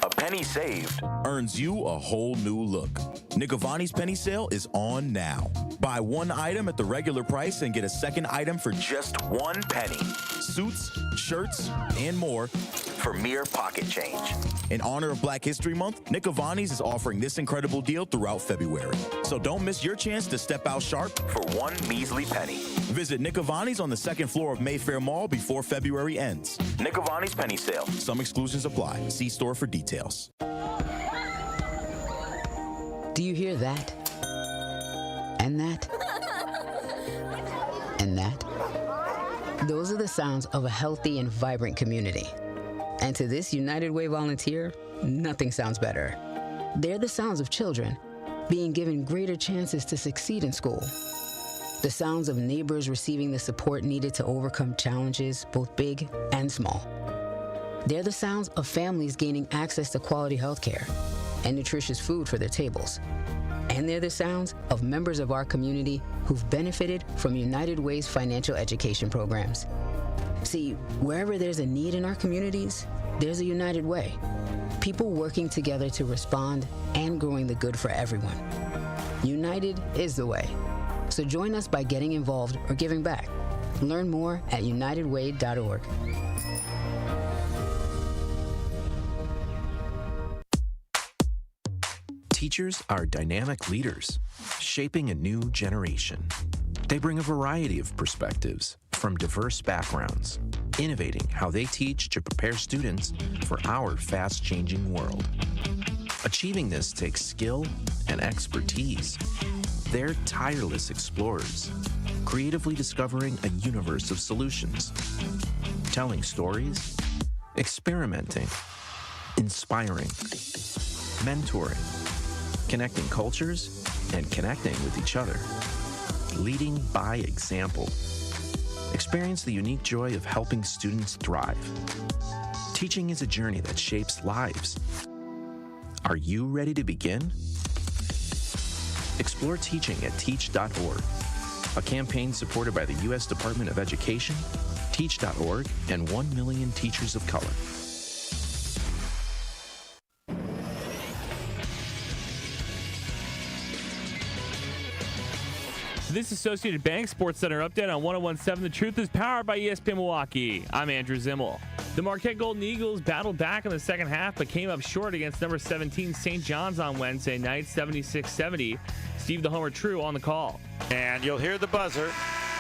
A penny saved earns you a whole new look. Nick Avani's penny sale is on now. Buy one item at the regular price and get a second item for just 1 penny. Suits, shirts, and more for mere pocket change. In honor of Black History Month, Nick Avani's is offering this incredible deal throughout February. So don't miss your chance to step out sharp for 1 measly penny. Visit Nick Avani's on the 2nd floor of Mayfair Mall before February ends. Nick Avani's penny sale. Some exclusions apply. See store for details. Do you hear that? And that? And that? Those are the sounds of a healthy and vibrant community. And to this United Way volunteer, nothing sounds better. They're the sounds of children being given greater chances to succeed in school. The sounds of neighbors receiving the support needed to overcome challenges, both big and small. They're the sounds of families gaining access to quality health care and nutritious food for their tables. And they're the sounds of members of our community who've benefited from United Way's financial education programs. See, wherever there's a need in our communities, there's a United Way. People working together to respond and growing the good for everyone. United is the way. So join us by getting involved or giving back. Learn more at unitedway.org. Teachers are dynamic leaders, shaping a new generation. They bring a variety of perspectives from diverse backgrounds, innovating how they teach to prepare students for our fast-changing world. Achieving this takes skill and expertise. They're tireless explorers, creatively discovering a universe of solutions, telling stories, experimenting, inspiring, mentoring, connecting cultures, and connecting with each other. Leading by example. Experience the unique joy of helping students thrive. Teaching is a journey that shapes lives. Are you ready to begin? Explore teaching at teach.org, a campaign supported by the U.S. Department of Education, teach.org, and 1 million teachers of color. This Associated Bank Sports Center update on 101.7 The Truth is powered by ESPN Milwaukee. I'm Andrew Zimmel. The Marquette Golden Eagles battled back in the second half but came up short against number 17 St. John's on Wednesday night, 76-70. Steve the Homer True on the call. And you'll hear the buzzer.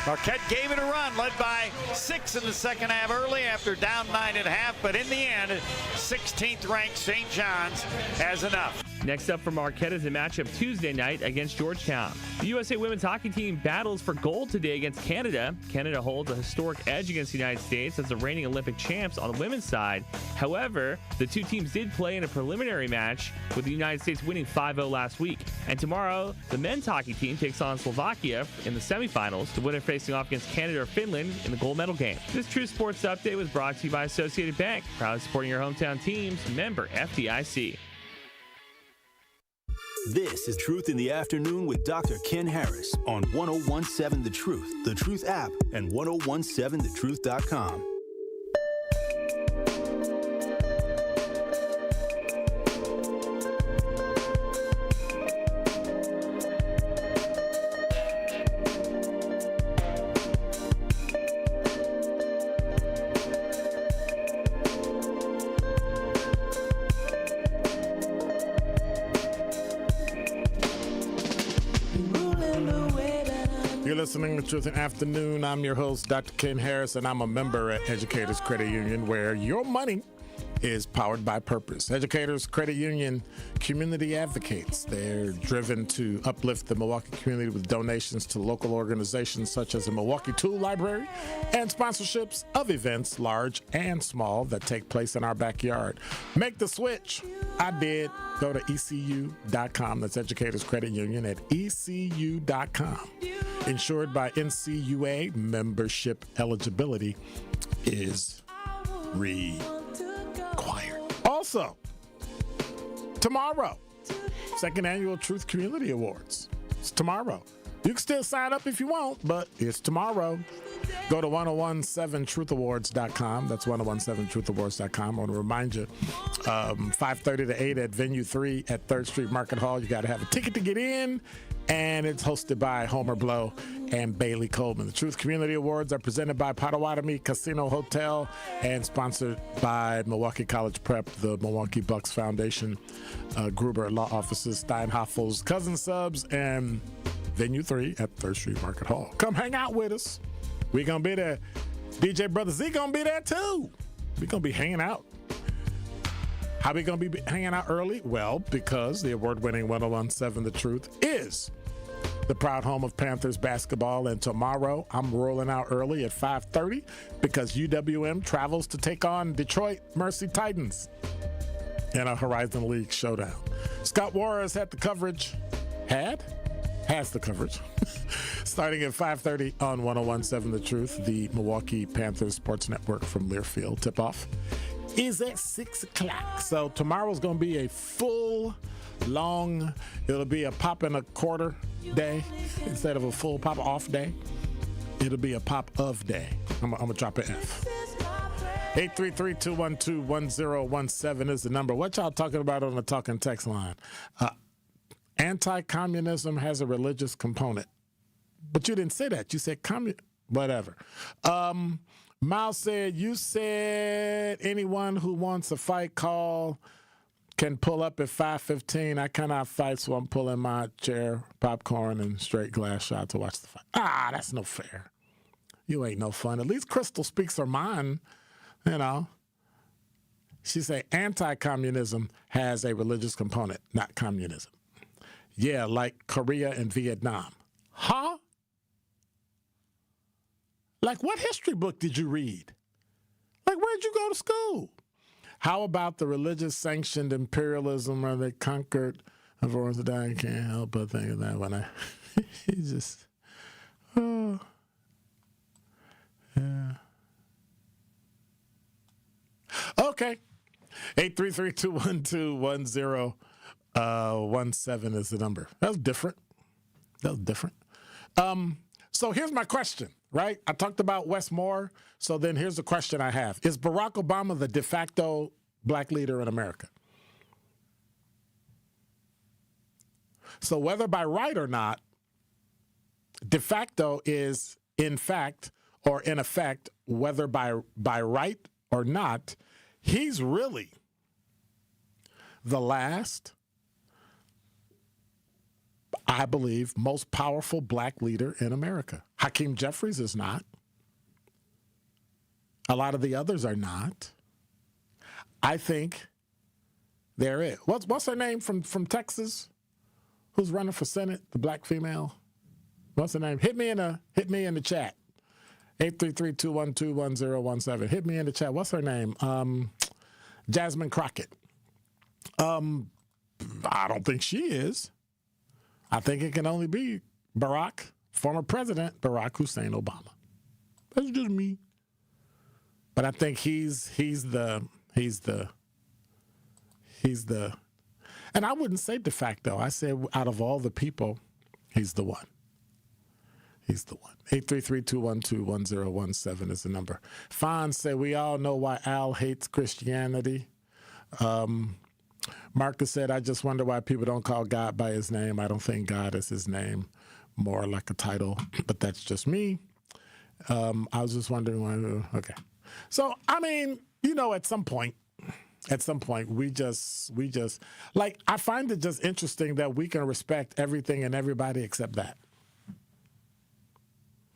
Marquette gave it a run, led by 6 in the second half early after down 9 at half, but in the end, 16th ranked St. John's has enough. Next up for Marquette is a matchup Tuesday night against Georgetown. The USA women's hockey team battles for gold today against Canada. Canada holds a historic edge against the United States as the reigning Olympic champs on the women's side. However, the two teams did play in a preliminary match, with the United States winning 5-0 last week. And tomorrow, the men's hockey team takes on Slovakia in the semifinals, the winner facing off against Canada or Finland in the gold medal game. This True Sports Update was brought to you by Associated Bank, proudly supporting your hometown teams, member FDIC. This is Truth in the Afternoon with Dr. Ken Harris on 101.7 The Truth, The Truth app, and 1017thetruth.com. You're listening to Truth in the Afternoon. I'm your host, Dr. Ken Harris, and I'm a member at Educators Credit Union, where your money is powered by purpose. Educators Credit Union community advocates. They're driven to uplift the Milwaukee community with donations to local organizations such as the Milwaukee Tool Library and sponsorships of events, large and small, that take place in our backyard. Make the switch. I did. Go to ECU.com. That's Educators Credit Union at ECU.com. Insured by NCUA, membership eligibility is required. Also, tomorrow, second annual Truth Community Awards. It's tomorrow. You can still sign up if you want, but it's tomorrow. Go to 1017truthawards.com. That's 1017truthawards.com. I want to remind you, 5:30 to 8 at Venue 3 at 3rd Street Market Hall. You got to have a ticket to get in, and it's hosted by Homer Blow and Bailey Coleman. The Truth Community Awards are presented by Potawatomi Casino Hotel and sponsored by Milwaukee College Prep, the Milwaukee Bucks Foundation, Gruber Law Offices, Steinhoffel's Cousin Subs, and Venue 3 at 3rd Street Market Hall. Come hang out with us. We're going to be there. DJ Brother Z going to be there too. We're going to be hanging out. How we going to be hanging out early? Well, because the award-winning 1017 The Truth is the proud home of Panthers basketball. And tomorrow, I'm rolling out early at 5:30 because UWM travels to take on Detroit Mercy Titans in a Horizon League showdown. Scott Warres had the coverage. Has the coverage. Starting at 5:30 on 1017 The Truth, the Milwaukee Panthers Sports Network from Learfield. Tip-off is at 6 o'clock. So tomorrow's going to be a full, long, it'll be a pop and a quarter day instead of a full pop off day. It'll be a pop of day. I'm going to drop an F. 833-212-1017 is the number. What y'all talking about on the talking text line? Anti-communism has a religious component. But you didn't say that. You said whatever. Miles said, you said anyone who wants a fight call can pull up at 5:15. I cannot fight, so I'm pulling my chair, popcorn, and straight glass shot to watch the fight. That's no fair. You ain't no fun. At least Crystal speaks her mind, you know. She say anti-communism has a religious component, not communism. Yeah, like Korea and Vietnam. Huh? Like, what history book did you read? Like, where'd you go to school? How about the religious sanctioned imperialism where they conquered everyone's dying? Can't help but think of that when I just, oh, yeah. Okay. 833-212-1017 is the number. That was different. So here's my question, right? I talked about Wes Moore. So then here's the question I have. Is Barack Obama the de facto black leader in America? So whether by right or not, de facto is in fact or in effect, whether by right or not, he's really the last, I believe, most powerful black leader in America. Hakeem Jeffries is not. A lot of the others are not. I think they're it. What's her name from Texas? Who's running for Senate? The black female. What's her name? Hit me in the chat. 833-212-1017. Hit me in the chat. What's her name? Jasmine Crockett. I don't think she is. I think it can only be former President Barack Hussein Obama. That's just me. But I think he's the, and I wouldn't say de facto. I say out of all the people, he's the one. He's the one. 833-212-1017 is the number. Fonz said, we all know why Al hates Christianity. Marcus said, I just wonder why people don't call God by his name. I don't think God is his name, more like a title, but that's just me. I was just wondering why. Okay. So, I mean, at some point, we just like, I find it just interesting that we can respect everything and everybody except that.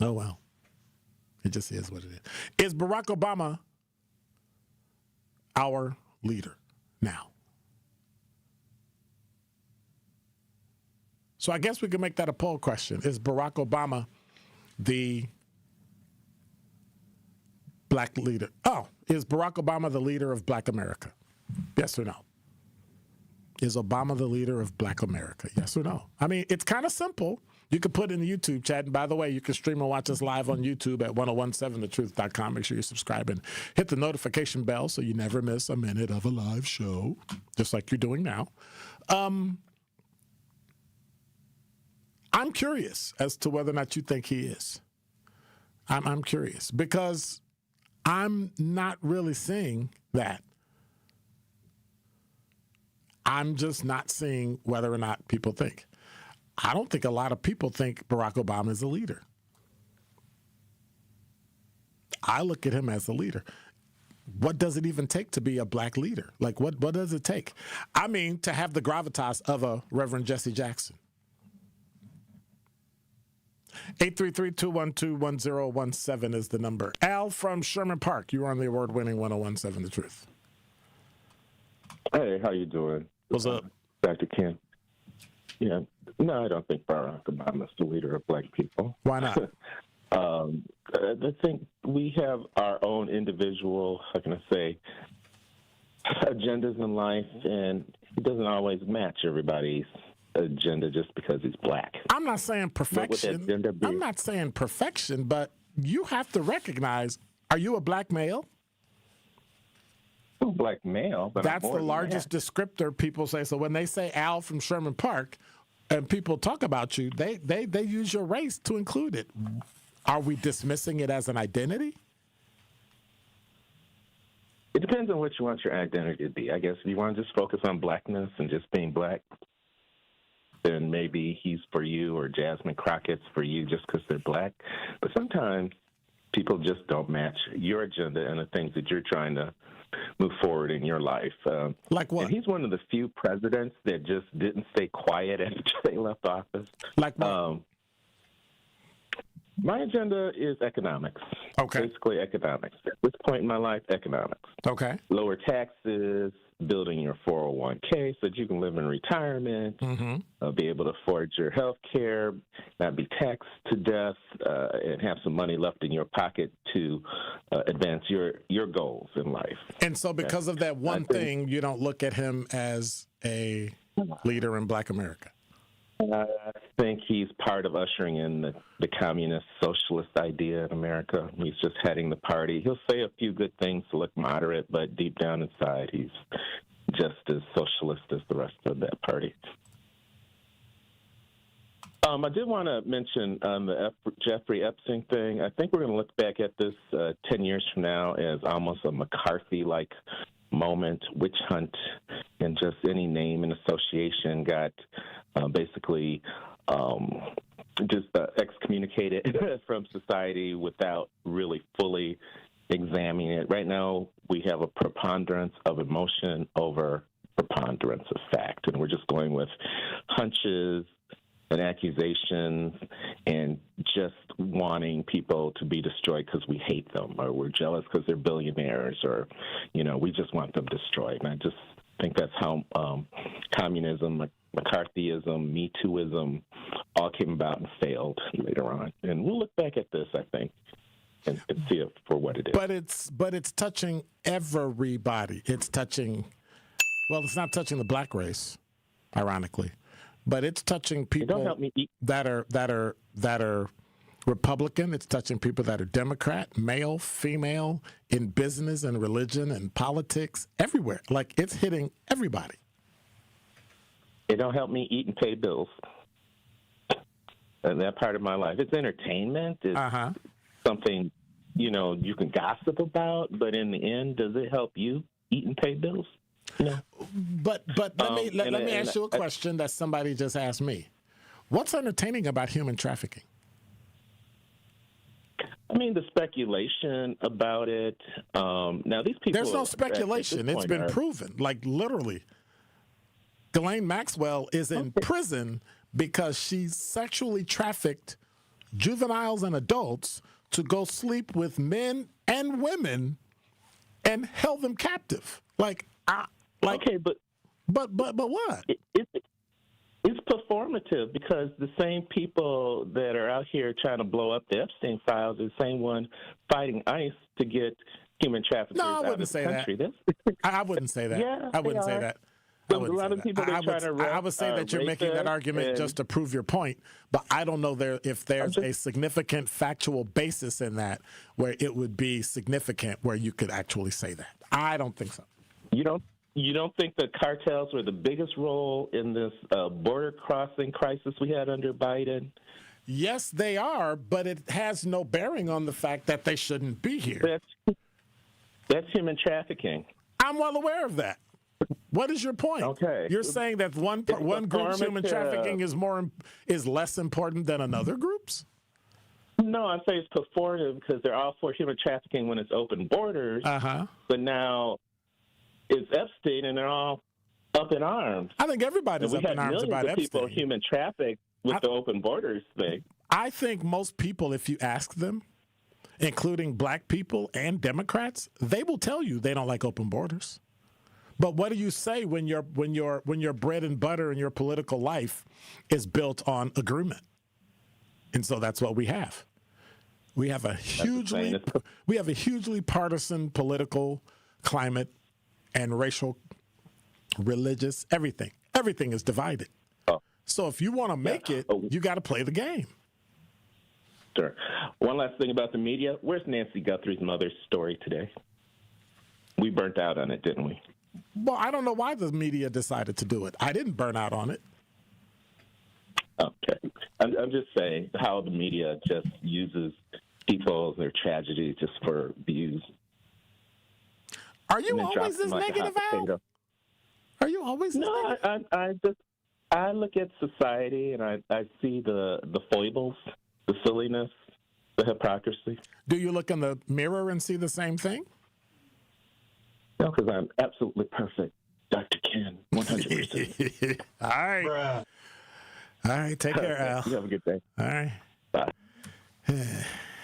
Oh, well. It just is what it is. Is Barack Obama our leader now? So I guess we can make that a poll question. Is Barack Obama the black leader? Oh, is Barack Obama the leader of black America? Yes or no? Is Obama the leader of black America? Yes or no? I mean, it's kind of simple. You can put in the YouTube chat. And by the way, you can stream and watch us live on YouTube at 1017thetruth.com. Make sure you subscribe and hit the notification bell so you never miss a minute of a live show, just like you're doing now. I'm curious as to whether or not you think he is. I'm curious because I'm not really seeing that. I'm just not seeing whether or not people think. I don't think a lot of people think Barack Obama is a leader. I look at him as a leader. What does it even take to be a black leader? Like, what does it take? I mean, to have the gravitas of a Reverend Jesse Jackson. 833-212-1017 is the number. Al from Sherman Park, you're on the award-winning 1017 The Truth. Hey, how you doing? What's up? Dr. Ken. Yeah, no, I don't think Barack Obama is the leader of black people. Why not? I think we have our own individual, how can I say, agendas in life, and it doesn't always match everybody's agenda just because he's black. I'm not saying perfection. I'm not saying perfection, but you have to recognize, are you a black male? I'm a black male, but that's the largest descriptor people say. So when they say Al from Sherman Park and people talk about you, they use your race to include it. Are we dismissing it as an identity? It depends on what you want your identity to be. I guess if you want to just focus on blackness and just being black, then maybe he's for you, or Jasmine Crockett's for you just because they're black. But sometimes people just don't match your agenda and the things that you're trying to move forward in your life. Like what? And he's one of the few presidents that just didn't stay quiet after they left office. Like what? My agenda is economics. Okay. Basically economics. At this point in my life, economics. Okay. Lower taxes, building your 401k so that you can live in retirement, be able to afford your health care, not be taxed to death, and have some money left in your pocket to advance your goals in life. And so because of that one thing, you don't look at him as a leader in Black America? I think he's part of ushering in the communist socialist idea in America. He's just heading the party. He'll say a few good things to look moderate, but deep down inside, he's just as socialist as the rest of that party. I did want to mention the Jeffrey Epstein thing. I think we're going to look back at this 10 years from now as almost a McCarthy-like moment, witch hunt, and just any name and association got basically just excommunicated from society without really fully examining it. Right now, we have a preponderance of emotion over preponderance of fact, and we're just going with hunches and accusations and just wanting people to be destroyed because we hate them, or we're jealous because they're billionaires, or, we just want them destroyed. And I just think that's how communism, McCarthyism, Me Tooism all came about and failed later on. And we'll look back at this, I think, and see it for what it is. But it's touching everybody. It's touching, it's not touching the black race, ironically, but it's touching people that are Republican. It's touching people that are Democrat, male, female, in business and religion and politics, everywhere. Like, it's hitting everybody. It don't help me eat and pay bills. And that part of my life. It's entertainment. It's something, you can gossip about, but in the end, does it help you eat and pay bills? No. But let me ask you a question that somebody just asked me. What's entertaining about human trafficking? I mean, the speculation about it. Now, these people... There's no speculation. It's been proven, like literally. Ghislaine Maxwell is in prison because she sexually trafficked juveniles and adults to go sleep with men and women and held them captive. Okay, but what? It's performative, because the same people that are out here trying to blow up the Epstein files are the same one fighting ICE to get human traffickers out of the country. I wouldn't say that. Yeah, I wouldn't say that. I would say that you're making that argument just to prove your point, but I don't know if there's a significant factual basis in that where it would be significant where you could actually say that. I don't think so. You don't think the cartels were the biggest role in this border crossing crisis we had under Biden? Yes, they are, but it has no bearing on the fact that they shouldn't be here. That's human trafficking. I'm well aware of that. What is your point? Okay. You're saying that one group's human trafficking is less important than another group's? No, I say it's performative because they're all for human trafficking when it's open borders. But now it's Epstein, and they're all up in arms. I think everybody's up in arms about Epstein. People human trafficked with the open borders thing. I think most people, if you ask them, including black people and Democrats, they will tell you they don't like open borders. But what do you say when your bread and butter in your political life is built on agreement? And so that's what we have. We have a hugely partisan political climate and racial, religious, everything. Everything is divided. So if you want to make it, you got to play the game. Sure. One last thing about the media. Where's Nancy Guthrie's mother's story today? We burnt out on it, didn't we? Well, I don't know why the media decided to do it. I didn't burn out on it. Okay. I'm just saying how the media just uses people, their tragedy, just for views. Are you always this negative, Al? Are you always this negative? I look at society and I see the foibles, the silliness, the hypocrisy. Do you look in the mirror and see the same thing? No, because I'm absolutely perfect, Dr. Ken, 100%. All right. Bruh. All right, take care, Al. You have a good day. All right. Bye.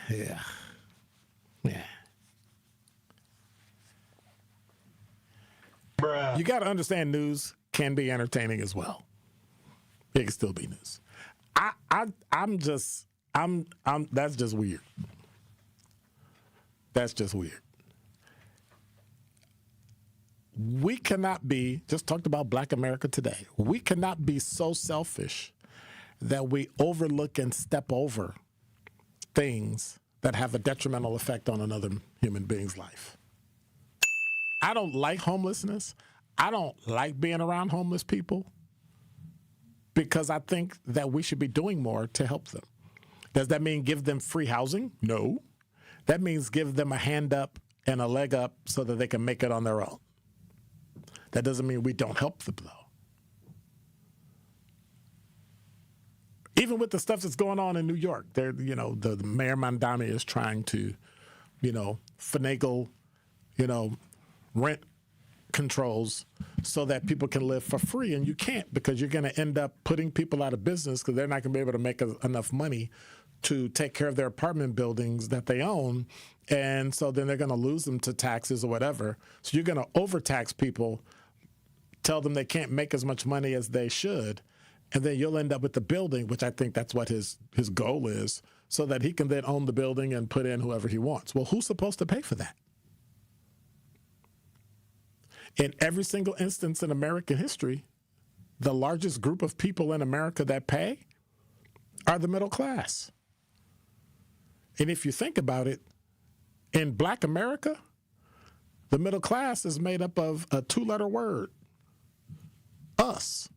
Yeah. Bruh. You got to understand news can be entertaining as well. It can still be news. I'm that's just weird. That's just weird. We cannot be, just talked about Black America today, we cannot be so selfish that we overlook and step over things that have a detrimental effect on another human being's life. I don't like homelessness. I don't like being around homeless people because I think that we should be doing more to help them. Does that mean give them free housing? No. That means give them a hand up and a leg up so that they can make it on their own. That doesn't mean we don't help them, though. Even with the stuff that's going on in New York, the Mayor Mamdani is trying to, finagle, rent controls so that people can live for free, and you can't because you're going to end up putting people out of business because they're not going to be able to make enough money to take care of their apartment buildings that they own, and so then they're going to lose them to taxes or whatever. So you're going to overtax people, tell them they can't make as much money as they should, and then you'll end up with the building, which I think that's what his goal is, so that he can then own the building and put in whoever he wants. Well, who's supposed to pay for that? In every single instance in American history, the largest group of people in America that pay are the middle class. And if you think about it, in Black America, the middle class is made up of a two-letter word, us.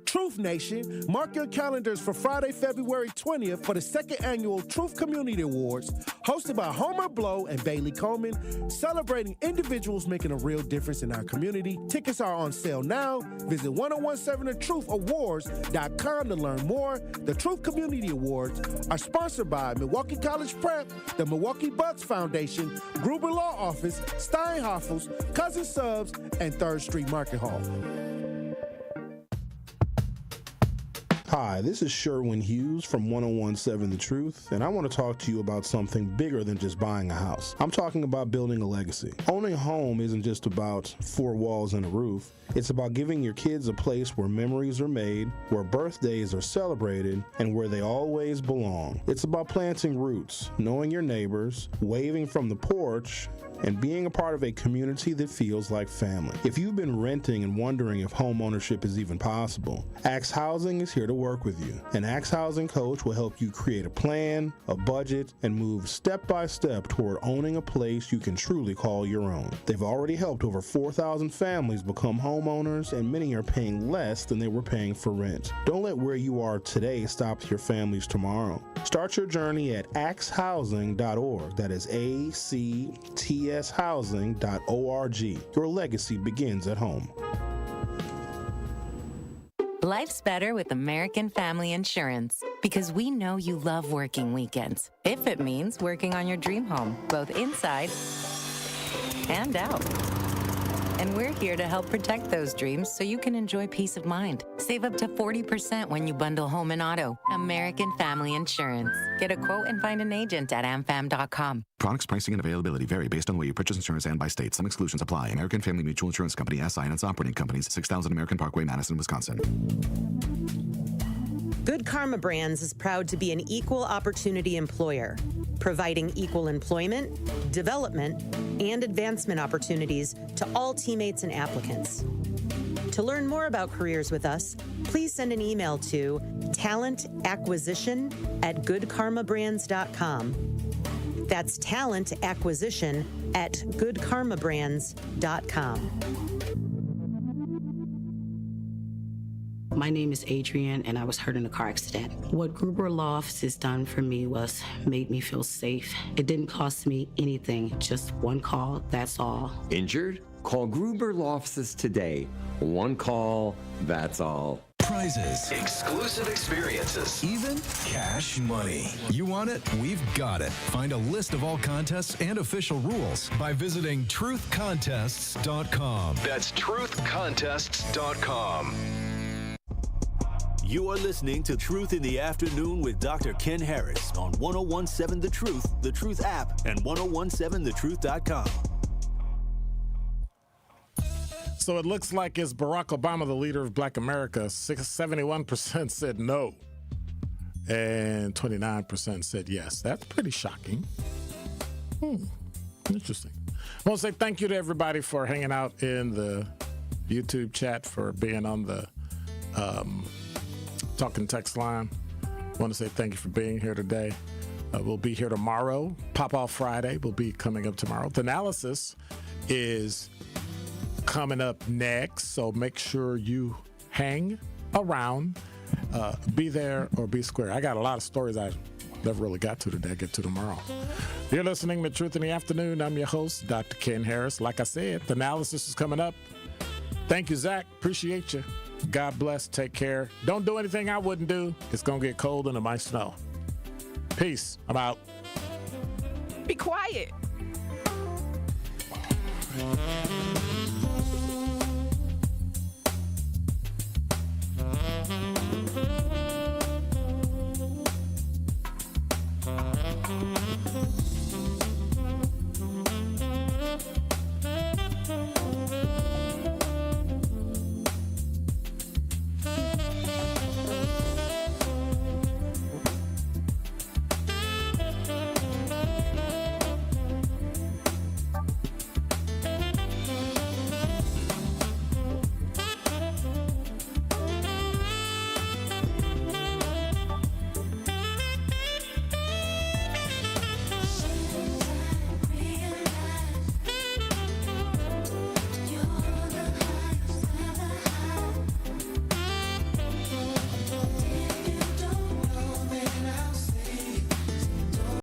Truth Nation, mark your calendars for Friday, February 20th for the second annual Truth Community Awards, hosted by Homer Blow and Bailey Coleman, celebrating individuals making a real difference in our community. Tickets are on sale now. Visit 1017thetruth.awards.com to learn more. The Truth Community Awards are sponsored by Milwaukee College Prep, the Milwaukee Bucks Foundation, Gruber Law Office, Steinhoffels, Cousin Subs, and 3rd Street Market Hall. Hi, this is Sherwin Hughes from 1017 The Truth, and I want to talk to you about something bigger than just buying a house. I'm talking about building a legacy. Owning a home isn't just about 4 walls and a roof. It's about giving your kids a place where memories are made, where birthdays are celebrated, and where they always belong. It's about planting roots, knowing your neighbors, waving from the porch, and being a part of a community that feels like family. If you've been renting and wondering if home ownership is even possible, Axe Housing is here to work with you. An Axe Housing coach will help you create a plan, a budget, and move step by step toward owning a place you can truly call your own. They've already helped over 4,000 families become homeowners, and many are paying less than they were paying for rent. Don't let where you are today stop your family's tomorrow. Start your journey at axehousing.org. That is ACTShousing.org. Your legacy begins at home. Life's better with American Family Insurance because we know you love working weekends. If it means working on your dream home, both inside and out. And we're here to help protect those dreams so you can enjoy peace of mind. Save up to 40% when you bundle home and auto. American Family Insurance. Get a quote and find an agent at amfam.com. Products, pricing, and availability vary based on the way you purchase insurance and by state. Some exclusions apply. American Family Mutual Insurance Company, SI, and its operating companies, 6000 American Parkway, Madison, Wisconsin. Good Karma Brands is proud to be an equal opportunity employer, providing equal employment, development, and advancement opportunities to all teammates and applicants. To learn more about careers with us, please send an email to talentacquisition@goodkarmabrands.com. That's talentacquisition@goodkarmabrands.com. My name is Adrienne, and I was hurt in a car accident. What Gruber Law Office has done for me was made me feel safe. It didn't cost me anything, just one call, that's all. Injured? Call Gruber Law Offices today. One call, that's all. Prizes, exclusive experiences, even cash money. You want it? We've got it. Find a list of all contests and official rules by visiting truthcontests.com. That's truthcontests.com. You are listening to Truth in the Afternoon with Dr. Ken Harris on 1017 The Truth app, and 1017thetruth.com. So it looks like it's Barack Obama, the leader of Black America. 71% said no, and 29% said yes. That's pretty shocking. Interesting. I want to say thank you to everybody for hanging out in the YouTube chat, for being on the Talking Text line. I want to say thank you for being here today. We'll be here tomorrow. Pop-Off Friday will be coming up tomorrow. The analysis is coming up next, so make sure you hang around. Be there or be square. I got a lot of stories I never really got to today. I get to tomorrow. You're listening to Truth in the Afternoon. I'm your host, Dr. Ken Harris. Like I said, the analysis is coming up. Thank you, Zach. Appreciate you. God bless. Take care. Don't do anything I wouldn't do. It's going to get cold and it might snow. Peace. I'm out. Be quiet.